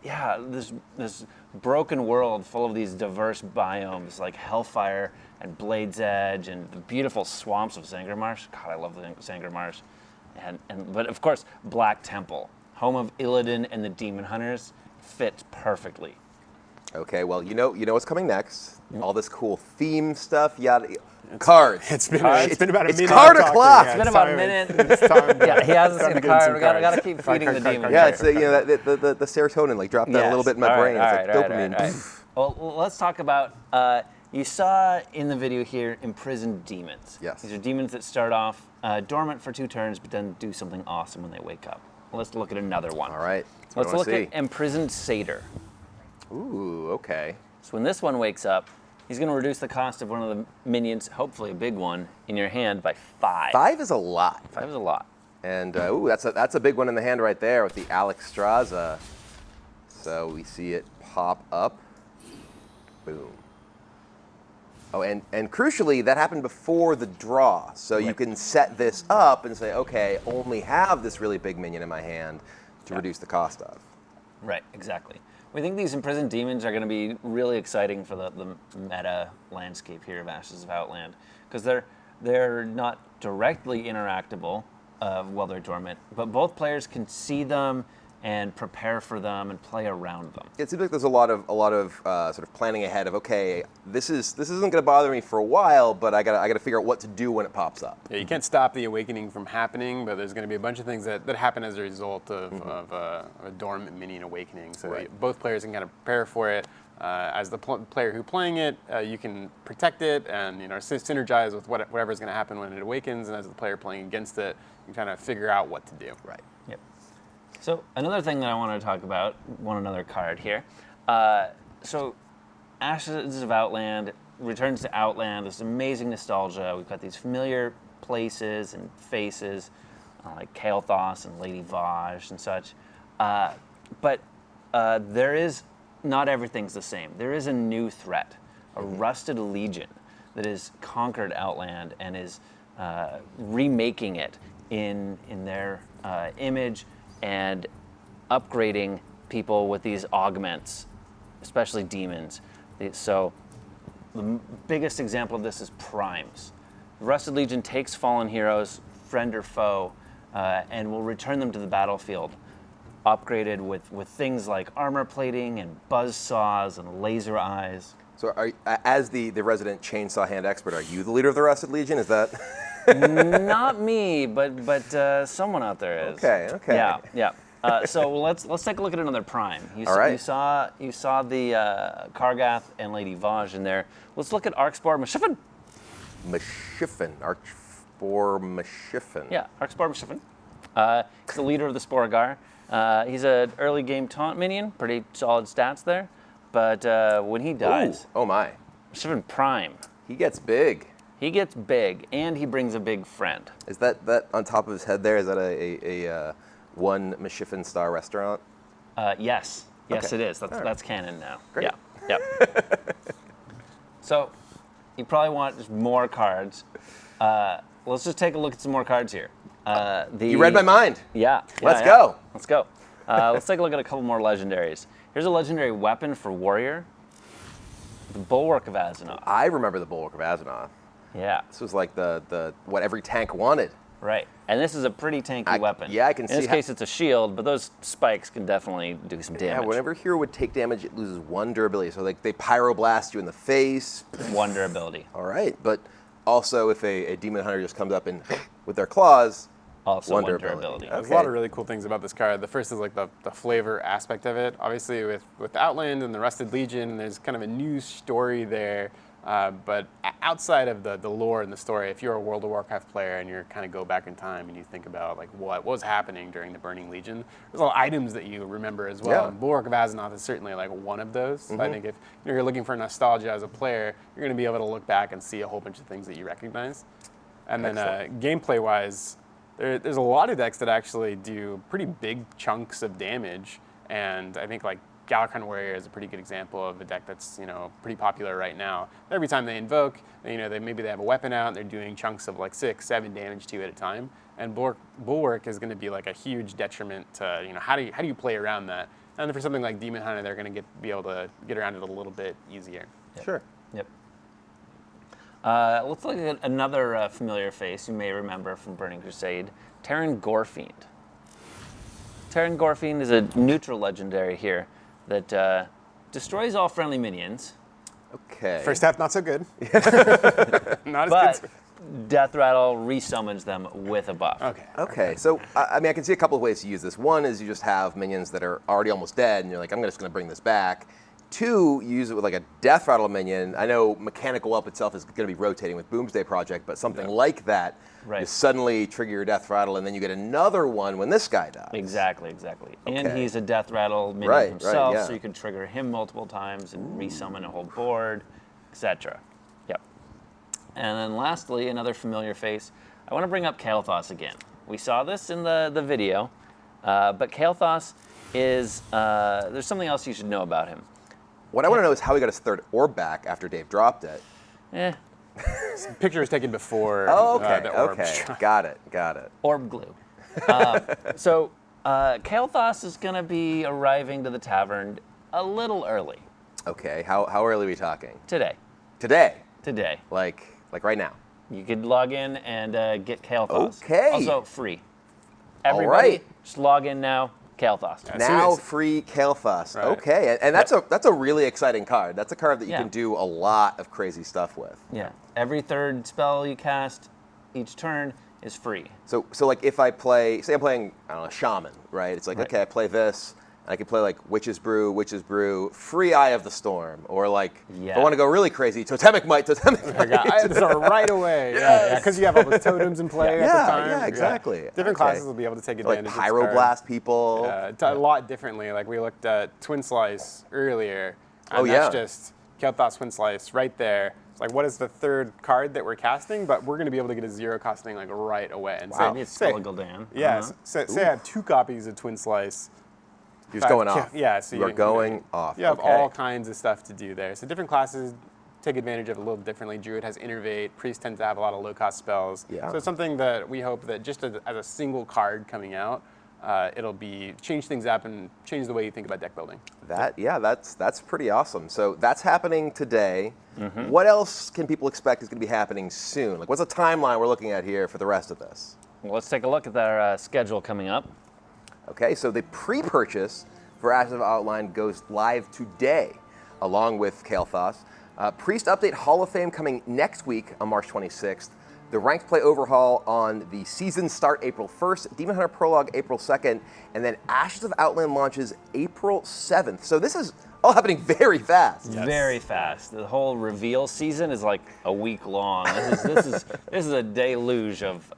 Yeah, this broken world full of these diverse biomes like Hellfire and Blade's Edge and the beautiful swamps of Zangarmarsh. God, I love the Zangarmarsh. But of course, Black Temple, home of Illidan and the Demon Hunters, fits perfectly. Okay, well, you know what's coming next. All this cool theme stuff, cards. It's been about a minute. It's card o'clock. It's been about a minute. Yeah, he hasn't seen a card. We gotta keep feeding the demon. Yeah, it's the serotonin dropped that a little bit in my brain. It's like dopamine. All right. Well, let's talk about. You saw in the video here imprisoned demons. Yes. These are demons that start off dormant for 2 turns, but then do something awesome when they wake up. Well, let's look at another one. All right. Let's look at imprisoned satyr. Ooh, okay. So when this one wakes up, He's going to reduce the cost of one of the minions, hopefully a big one, in your hand by 5. 5 is a lot. 5 is a lot. And ooh, that's a big one in the hand right there with the Alex Straza. So we see it pop up. Boom. Oh, and crucially, that happened before the draw. So you can set this up and say, okay, only have this really big minion in my hand to reduce the cost of. Right, exactly. We think these imprisoned demons are going to be really exciting for the meta landscape here of Ashes of Outland, because they're not directly interactable while they're dormant, but both players can see them and prepare for them and play around them. It seems like there's a lot of sort of planning ahead of, okay, this isn't going to bother me for a while, but I got to figure out what to do when it pops up. Yeah, you can't stop the awakening from happening, but there's going to be a bunch of things that happen as a result of a dormant minion awakening. So both players can kind of prepare for it. As the player who's playing it, you can protect it and synergize with whatever's going to happen when it awakens. And as the player playing against it, you can kind of figure out what to do. Right. Yep. So another thing that I want to talk about, another card here. So Ashes of Outland returns to Outland. This amazing nostalgia. We've got these familiar places and faces, like Kael'thas and Lady Vaj and such. But there is not everything's the same. There is a new threat, a rusted legion that has conquered Outland and is remaking it in their image and upgrading people with these augments, especially demons. So the biggest example of this is primes. The Rusted Legion takes fallen heroes, friend or foe, and will return them to the battlefield, upgraded with things like armor plating and buzz saws and laser eyes. So as the resident chainsaw hand expert, are you the leader of the Rusted Legion? Is that? Not me, but someone out there is. Okay. Yeah. So let's take a look at another prime. You saw the Kargath and Lady Vaj in there. Let's look at Archspore Mashiffin. Archspore Mashiffin. Yeah, Archspore Mashiffin. He's the leader of the Sporagar. He's an early game taunt minion, pretty solid stats there. But when he dies, oh my, Mashiffin Prime. He gets big. He gets big, and he brings a big friend. Is that on top of his head there? Is that a one Mashiffin star restaurant? Yes. Yes, Okay. it is. That's canon now. Great. Yeah. So you probably want just more cards. Let's just take a look at some more cards here. You read my mind. Yeah. Let's go. Let's go. Let's take a look at a couple more legendaries. Here's a legendary weapon for warrior. The Bulwark of Azzinoth. I remember the Bulwark of Azzinoth. Yeah. This was like the what every tank wanted. Right. And this is a pretty tanky weapon. Yeah, I can see. In this case, it's a shield, but those spikes can definitely do some damage. Yeah, whenever a hero would take damage, it loses 1 durability. So like they pyroblast you in the face. 1 durability. All right, but also if a demon hunter just comes up and with their claws, also 1 durability. Okay. There's a lot of really cool things about this card. The first is like the flavor aspect of it. Obviously with Outland and the Rusted Legion, there's kind of a new story there. But outside of the lore and the story, if you're a World of Warcraft player and you kind of go back in time and you think about like what was happening during the Burning Legion, there's a lot of items that you remember as well. Yeah. And Bulwark of Azzinoth is certainly like one of those. So I think if you're looking for nostalgia as a player, you're going to be able to look back and see a whole bunch of things that you recognize. And then gameplay-wise, there's a lot of decks that actually do pretty big chunks of damage, and I think like Galakrond Warrior is a pretty good example of a deck that's pretty popular right now. Every time they invoke, maybe they have a weapon out and they're doing chunks of like 6, 7 damage to you at a time. And Bulwark is going to be like a huge detriment to how do you play around that? And for something like Demon Hunter, they're going to be able to get around it a little bit easier. Yep. Sure. Yep. Let's look at another familiar face you may remember from Burning Crusade, Terran Gorefiend. Terran Gorefiend is a neutral legendary here that destroys all friendly minions. Okay. First half, not so good. Not as good. Death Rattle resummons them with a buff. Okay. So I can see a couple of ways to use this. One is you just have minions that are already almost dead, and you're like, I'm just going to bring this back. 2, you use it with like a Death Rattle minion. I know Mechanical Up itself is going to be rotating with Boomsday Project, but something like that, you suddenly trigger your Death Rattle, and then you get another one when this guy dies. Exactly. Okay. And he's a Death Rattle minion himself, yeah. so you can trigger him multiple times and resummon a whole board. etc. Yep. And then lastly, another familiar face. I want to bring up Kael'thas again. We saw this in the video, but Kael'thas is, there's something else you should know about him. What I want to know is how he got his third orb back after Dave dropped it. Picture was taken before. Oh, okay, the orb. okay. Got it. Orb glue. So Kael'thas is going to be arriving to the tavern a little early. Okay, how early are we talking? Today. Today? Today. Like right now? You could log in and get Kael'thas. Okay. Also free. Everybody, just log in now. Kael'thas. Now free Kael'thas. Right. Okay, and that's a really exciting card. That's a card that you can do a lot of crazy stuff with. Yeah. Every third spell you cast each turn is free. So like if I play, say I'm playing, I don't know, Shaman, right? It's like, okay, I play this, and I can play like Witch's Brew, free Eye of the Storm, or like, if I want to go really crazy, Totemic Might. So right away, because you have all the totems in play at the time. Yeah, exactly. Different classes will be able to take advantage of like Pyroblast people. A lot differently. Like we looked at Twin Slice earlier, and that's just Kael'thas Twin Slice right there. Like, what is the third card that we're casting? But we're going to be able to get a 0 cost thing like right away. And say Gul'dan. Yeah. Say I have 2 copies of Twin Slice. You're just going off. Yeah. So you're going off. You have all kinds of stuff to do there. So different classes take advantage of it a little differently. Druid has Innervate. Priest tends to have a lot of low cost spells. Yeah. So it's something that we hope that just as a single card coming out, it'll be change things up and change the way you think about deck building. That's pretty awesome. So that's happening today. Mm-hmm. What else can people expect is going to be happening soon? Like, what's the timeline we're looking at here for the rest of this? Well, let's take a look at their schedule coming up. Okay, so the pre-purchase for Ashes of Outland goes live today, along with Kael'thas. Priest Update Hall of Fame coming next week on March 26th. The Ranked Play Overhaul on the season start April 1st, Demon Hunter Prologue April 2nd, and then Ashes of Outland launches April 7th. So this is all happening very fast. Yes. Very fast. The whole reveal season is like a week long. This is a deluge of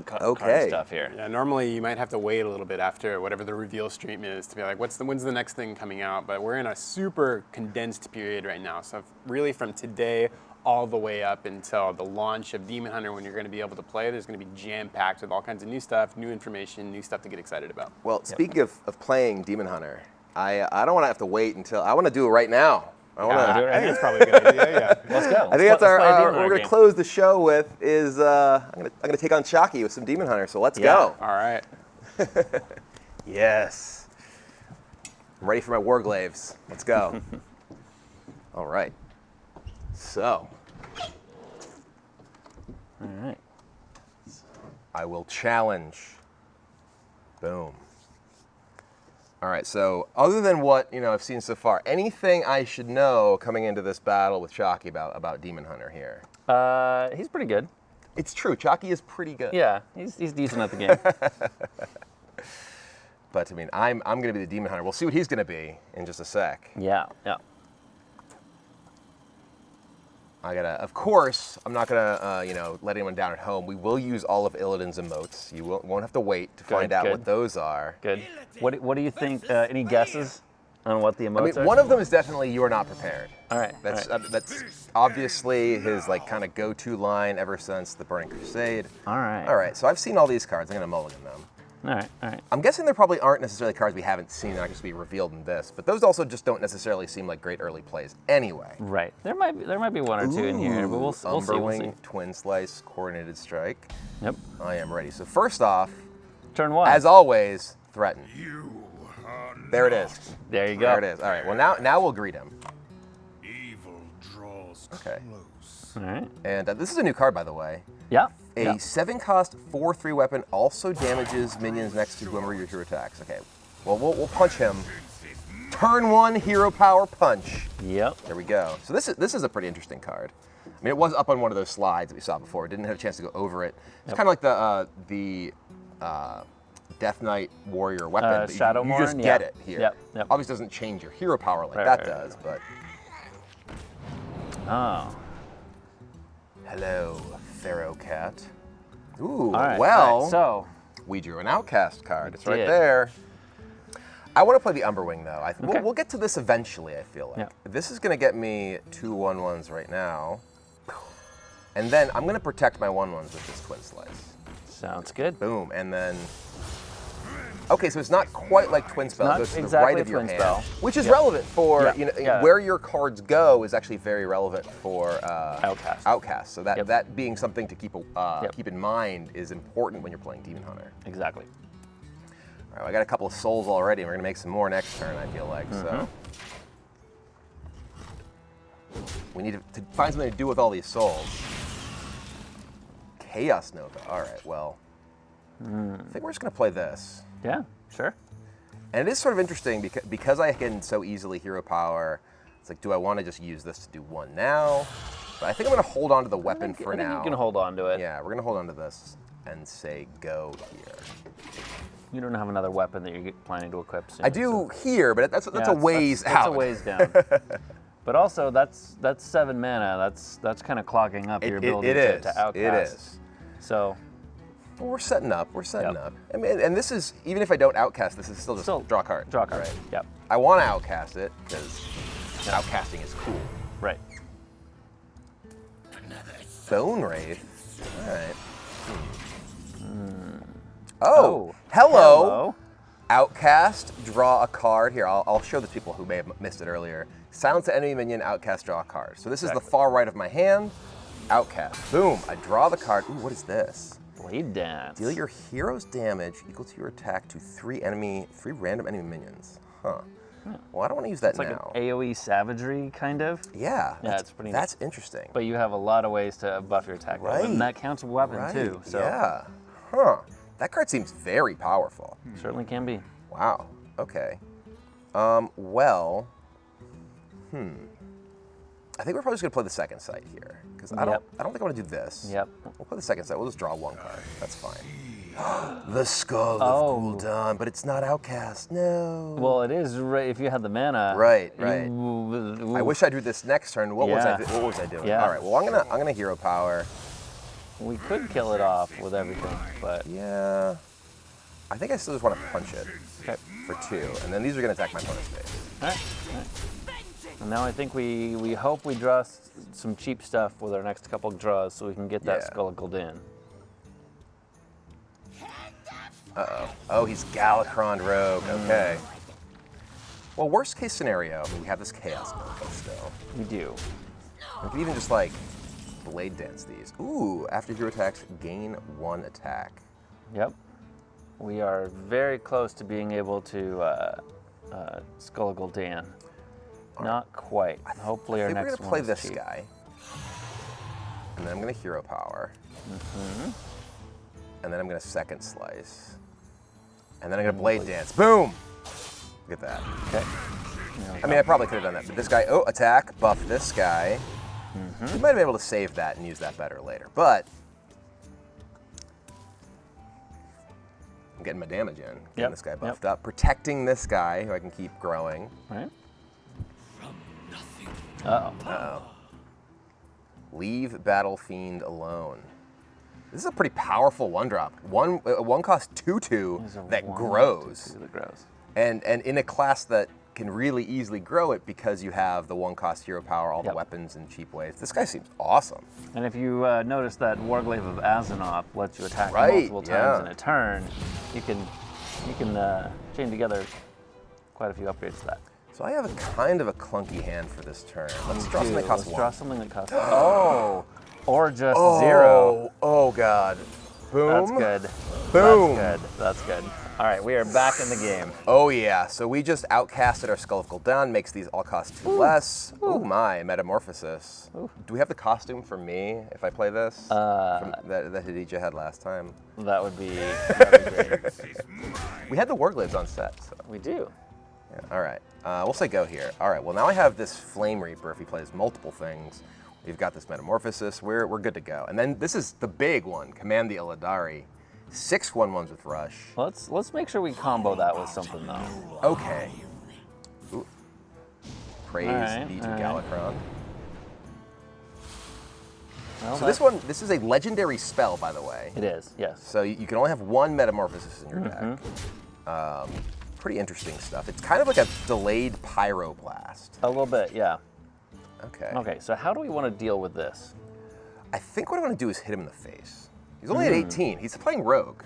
card stuff here. Yeah, normally you might have to wait a little bit after whatever the reveal stream is to be like, when's the next thing coming out? But we're in a super condensed period right now. So really from today all the way up until the launch of Demon Hunter, when you're going to be able to play, there's going to be jam-packed with all kinds of new stuff, new information, new stuff to get excited about. Well, speaking of playing Demon Hunter, I don't want to have to wait until, I want to do it right now. I think it's probably a good idea, Let's go. I think that's what we're going to close the show with is, I'm going to take on Shocky with some Demon Hunter, so let's go. All right. Yes. I'm ready for my Warglaves. Let's go. All right. So. All right. I will challenge. Boom. All right, so other than what I've seen so far, anything I should know coming into this battle with Chalky about Demon Hunter here? He's pretty good. It's true, Chalky is pretty good. Yeah, he's decent at the game. But I mean, I'm going to be the Demon Hunter. We'll see what he's going to be in just a sec. Yeah. Of course, I'm not gonna, let anyone down at home. We will use all of Illidan's emotes. You won't have to wait to find out what those are. Good. What do you think? Any guesses on what the emotes are? One of them is definitely "You are not prepared." All right. That's obviously his kind of go-to line ever since the Burning Crusade. All right. All right. So I've seen all these cards. I'm gonna mulligan them. All right. I'm guessing there probably aren't necessarily cards we haven't seen that are just be revealed in this, but those also just don't necessarily seem like great early plays anyway. Right. There might be one or two in here, but we'll see. Umberwing, Twin Slice, Coordinated Strike. Yep. I am ready. So first off, turn 1. As always, threaten. There it is. There you go. There it is. All right. Well, now we'll greet him. Evil draws close. All right. And this is a new card, by the way. Yeah. A 7-cost 4/3 weapon also damages minions next to whoever your hero attacks. Okay. Well, we'll punch him. Turn 1 hero power punch. Yep. There we go. So this is a pretty interesting card. I mean, it was up on one of those slides that we saw before. Didn't have a chance to go over it. It's kind of like the Death Knight Warrior weapon. Shadow you just get it here. Yep. Obviously doesn't change your hero power like that does, but. Oh. Hello, Pharaoh Cat. Ooh, all right, well, all right, so we drew an Outcast card. It's right there. I want to play the Umberwing, though. Okay. We'll get to this eventually, I feel like. Yeah. This is going to get me 2 1/1s right now. And then I'm going to protect my 1/1s with this Twin Slice. Sounds good. Boom. And then... Okay, so it's not quite like Twin Spell. Not It goes to the exactly right of your Twin hand, Spell. which is Yeah. relevant for, Yeah. where your cards go is actually very relevant for Outcast. Outcast. So that, Yep. that being something to keep Yep. keep in mind is important when you're playing Demon Hunter. Exactly. All right, well, I got a couple of souls already. We're going to make some more next turn, I feel like. So we need to find something to do with all these souls. Chaos Nova. All right, well, I think we're just going to play this. Yeah, sure. And it is sort of interesting because I can so easily hero power. It's like, do I want to just use this to do 1 now? But I think I'm going to hold on to the weapon for now. You can hold on to it. Yeah, we're going to hold on to this and say go here. You don't have another weapon that you're planning to equip soon. I do here, but that's Yeah, a ways out. That's a ways down. But also, that's 7 mana. That's kind of clogging up your ability to outcast. It is. So. Well, we're setting up. We're setting up. I mean, and this is, even if I don't outcast, this is still just draw a card. Draw a card. Right? Yep. I want to outcast it because outcasting is cool. Right. Bone Wraith. All right. Oh, hello. Outcast, draw a card. Here, I'll show the people who may have missed it earlier. Silence the enemy minion, outcast, draw a card. So this is the far right of my hand. Outcast. Boom. I draw the card. Ooh, what is this? Blade Dance. Deal your hero's damage equal to your attack to 3 random enemy minions. Huh. Well, I don't want to use that It's like now. an AoE savagery, kind of. Yeah. Yeah, it's pretty. That's interesting. But you have a lot of to buff your attack. Right. And that counts as a weapon too. So. Yeah. Huh. That card seems very powerful. Certainly can be. Wow. Okay. Well. I think we're probably just gonna play the second site here because I don't think I want to do this. Yep. We'll play the second site. We'll just draw 1 card. That's fine. The Skull of Gul'dan, but it's not Outcast. No. Well, it is right if you had the mana. Right. I I wish I drew this next turn. What was I doing? Yeah. All right. Well, I'm gonna hero power. We could kill it off with everything, but yeah. I think I still just want to punch it. Okay. For 2, and then these are gonna attack my opponent's base. All right. And now I think we hope we draw some cheap stuff with our next couple draws so we can get that Skull of Gul'dan. Uh-oh. Oh, he's Galakron Rogue. Okay. Well, worst case scenario, we have this Chaos Nova still. We do. We can even just, like, Blade Dance these. Ooh, after hero attacks, gain 1 attack. Yep. We are very close to being able to Skull of Gul'dan. Not quite. Hopefully our next one. We're gonna play this guy, and then I'm gonna hero power, and then I'm gonna second slice, and then I'm gonna blade dance. Boom! Look at that. Okay. I mean, I probably could have done that, but this guy, attack, buff this guy. We might have been able to save that and use that better later, but I'm getting my damage in, getting this guy buffed up, protecting this guy who I can keep growing. Right. Uh-oh. Leave Battle Fiend alone. This is a pretty powerful 1-drop. One cost 2/2 that grows. And in a class that can really easily grow it because you have the 1-cost hero power, all the weapons in cheap ways. This guy seems awesome. And if you notice that Warglaive of Azzinoth lets you attack multiple times in a turn, you can chain together quite a few upgrades to that. So I have a kind of a clunky hand for this turn. Let's draw something that costs 1. Let's draw something that costs 1. Or just 0. Oh, God. Boom. That's good. Boom. That's good. That's good. All right, we are back in the game. Oh, yeah. So we just outcasted our Skull of Gul'dan, makes these all cost 2 less. Oh, my. Metamorphosis. Do we have the costume for me if I play this? That Hadija had last time? That would be great. We had the Warglaives on set. So. We do. Yeah, all right. We'll say go here. All right. Well, now I have this Flame Reaper if he plays multiple things. We've got this Metamorphosis. We're good to go. And then this is the big one, Command the Illidari. 6 1/1s with Rush. Let's make sure we combo that with something though. Okay. Ooh. Praise be to Galakron. Well, so this is a legendary spell, by the way. It is, yes. So you can only have 1 Metamorphosis in your deck. pretty interesting stuff. It's kind of like a delayed pyroblast. A little bit, yeah. Okay. Okay, so how do we want to deal with this? I think what I want to do is hit him in the face. He's only at 18. He's playing rogue,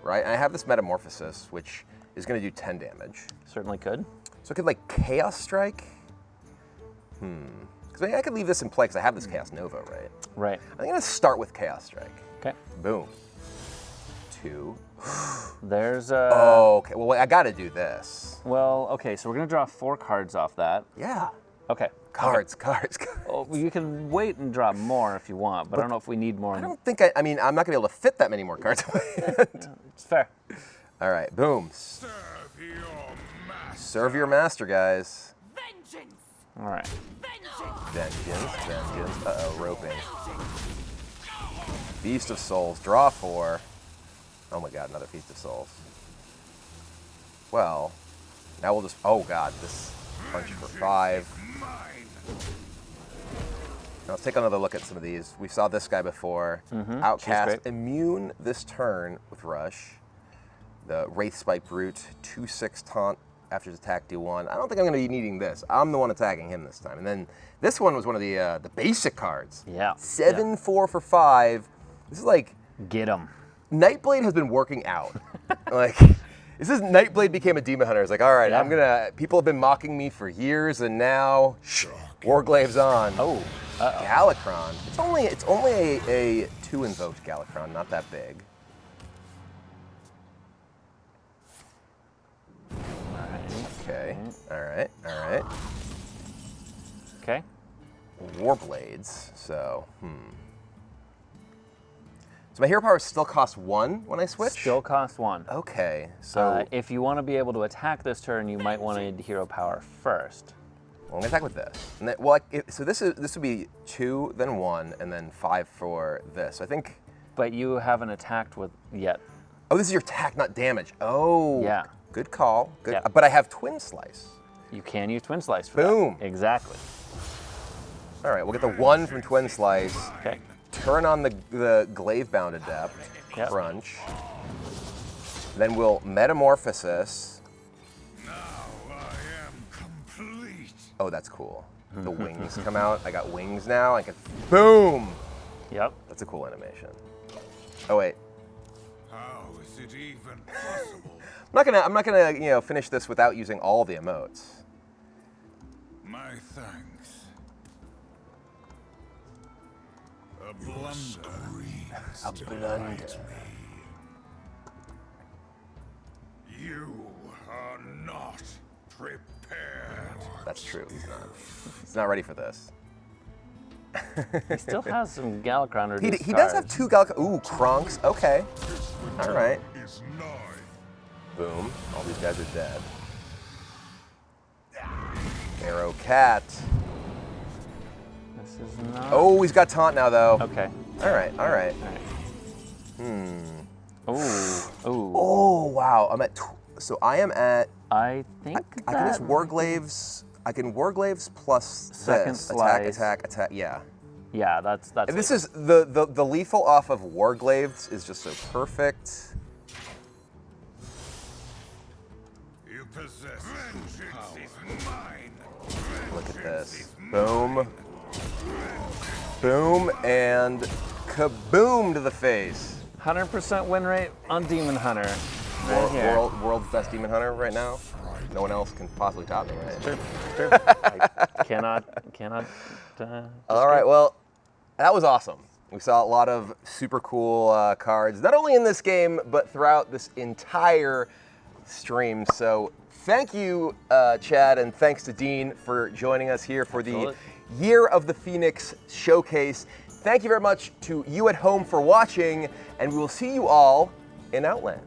right? And I have this metamorphosis, which is going to do 10 damage. Certainly could. So I could like Chaos Strike. Because I could leave this in play because I have this Chaos Nova, right? Right. I'm going to start with Chaos Strike. Okay. Boom. 2. There's a... Oh, okay. Well, I got to do this. Well, okay, so we're going to draw 4 cards off that. Yeah. Okay. Cards. Oh, you can wait and draw more if you want, but I don't know if we need more. I don't think I mean, I'm not going to be able to fit that many more cards away. It's fair. All right, boom. Serve your master, guys. Vengeance! All right. Vengeance. Uh-oh, roping. Feast of Souls, draw 4. Oh my god, another Feast of Souls. Well, now we'll just, oh god, this punch for 5. Now let's take another look at some of these. We saw this guy before. Outcast, immune this turn with Rush. The Wraith Spike Brute, 2/6 taunt after his attack, do 1. I don't think I'm going to be needing this. I'm the one attacking him this time. And then this one was one of the basic cards. Yeah. 7/4 for 5. This is like... Get him. Nightblade has been working out. Like, this is Nightblade became a demon hunter. It's like, all right, I'm gonna. People have been mocking me for years, and now Warglave's on. Oh, Galakron. It's only a 2 invoked Galakron, not that big. Okay. All right. Okay. Warblades. So, So my hero power still costs 1 when I switch? Still costs 1. Okay, so... if you want to be able to attack this turn, you might want to need hero power first. Well, I'm going to attack with this. And then, well, so this would be 2, then 1, and then 5 for this. I think... But you haven't attacked with yet. Oh, this is your attack, not damage. Oh, yeah. Good call. Good. Yeah. But I have Twin Slice. You can use Twin Slice for Boom. that. Exactly. All right, we'll get the 1 from Twin Slice. Okay. Turn on the Glaive-bound Adept, Crunch. Then we'll Metamorphosis. Now I am complete. Oh, that's cool. The wings come out. I got wings now. I can, boom! Yep. That's a cool animation. Oh wait. How is it even possible? I'm not gonna finish this without using all the emotes. My thanks. A blunder. A blunder. You are not prepared. That's true. He's not. He's not ready for this. He still has some Galakron. He does have 2 Galakron. Ooh, Kronks. Okay. All right. Boom. All these guys are dead. Arrow Cat. This is not... Oh, he's got taunt now, though. Okay. All right. Oh, wow. I'm at... So I am at... I think I can use Warglaves... I can Warglaves plus Second this. slice. Attack. Yeah. Yeah, that's... And this is... The lethal off of Warglaves is just so perfect. You possess vengeance is mine. Look at this. Boom. Boom, and kaboom to the face. 100% win rate on Demon Hunter. Right here. World's best Demon Hunter right now. No one else can possibly top me, right? True. I cannot. All right, well, that was awesome. We saw a lot of super cool cards, not only in this game, but throughout this entire stream. So thank you, Chad, and thanks to Dean for joining us here for the Year of the Phoenix Showcase. Thank you very much to you at home for watching, and we will see you all in Outland.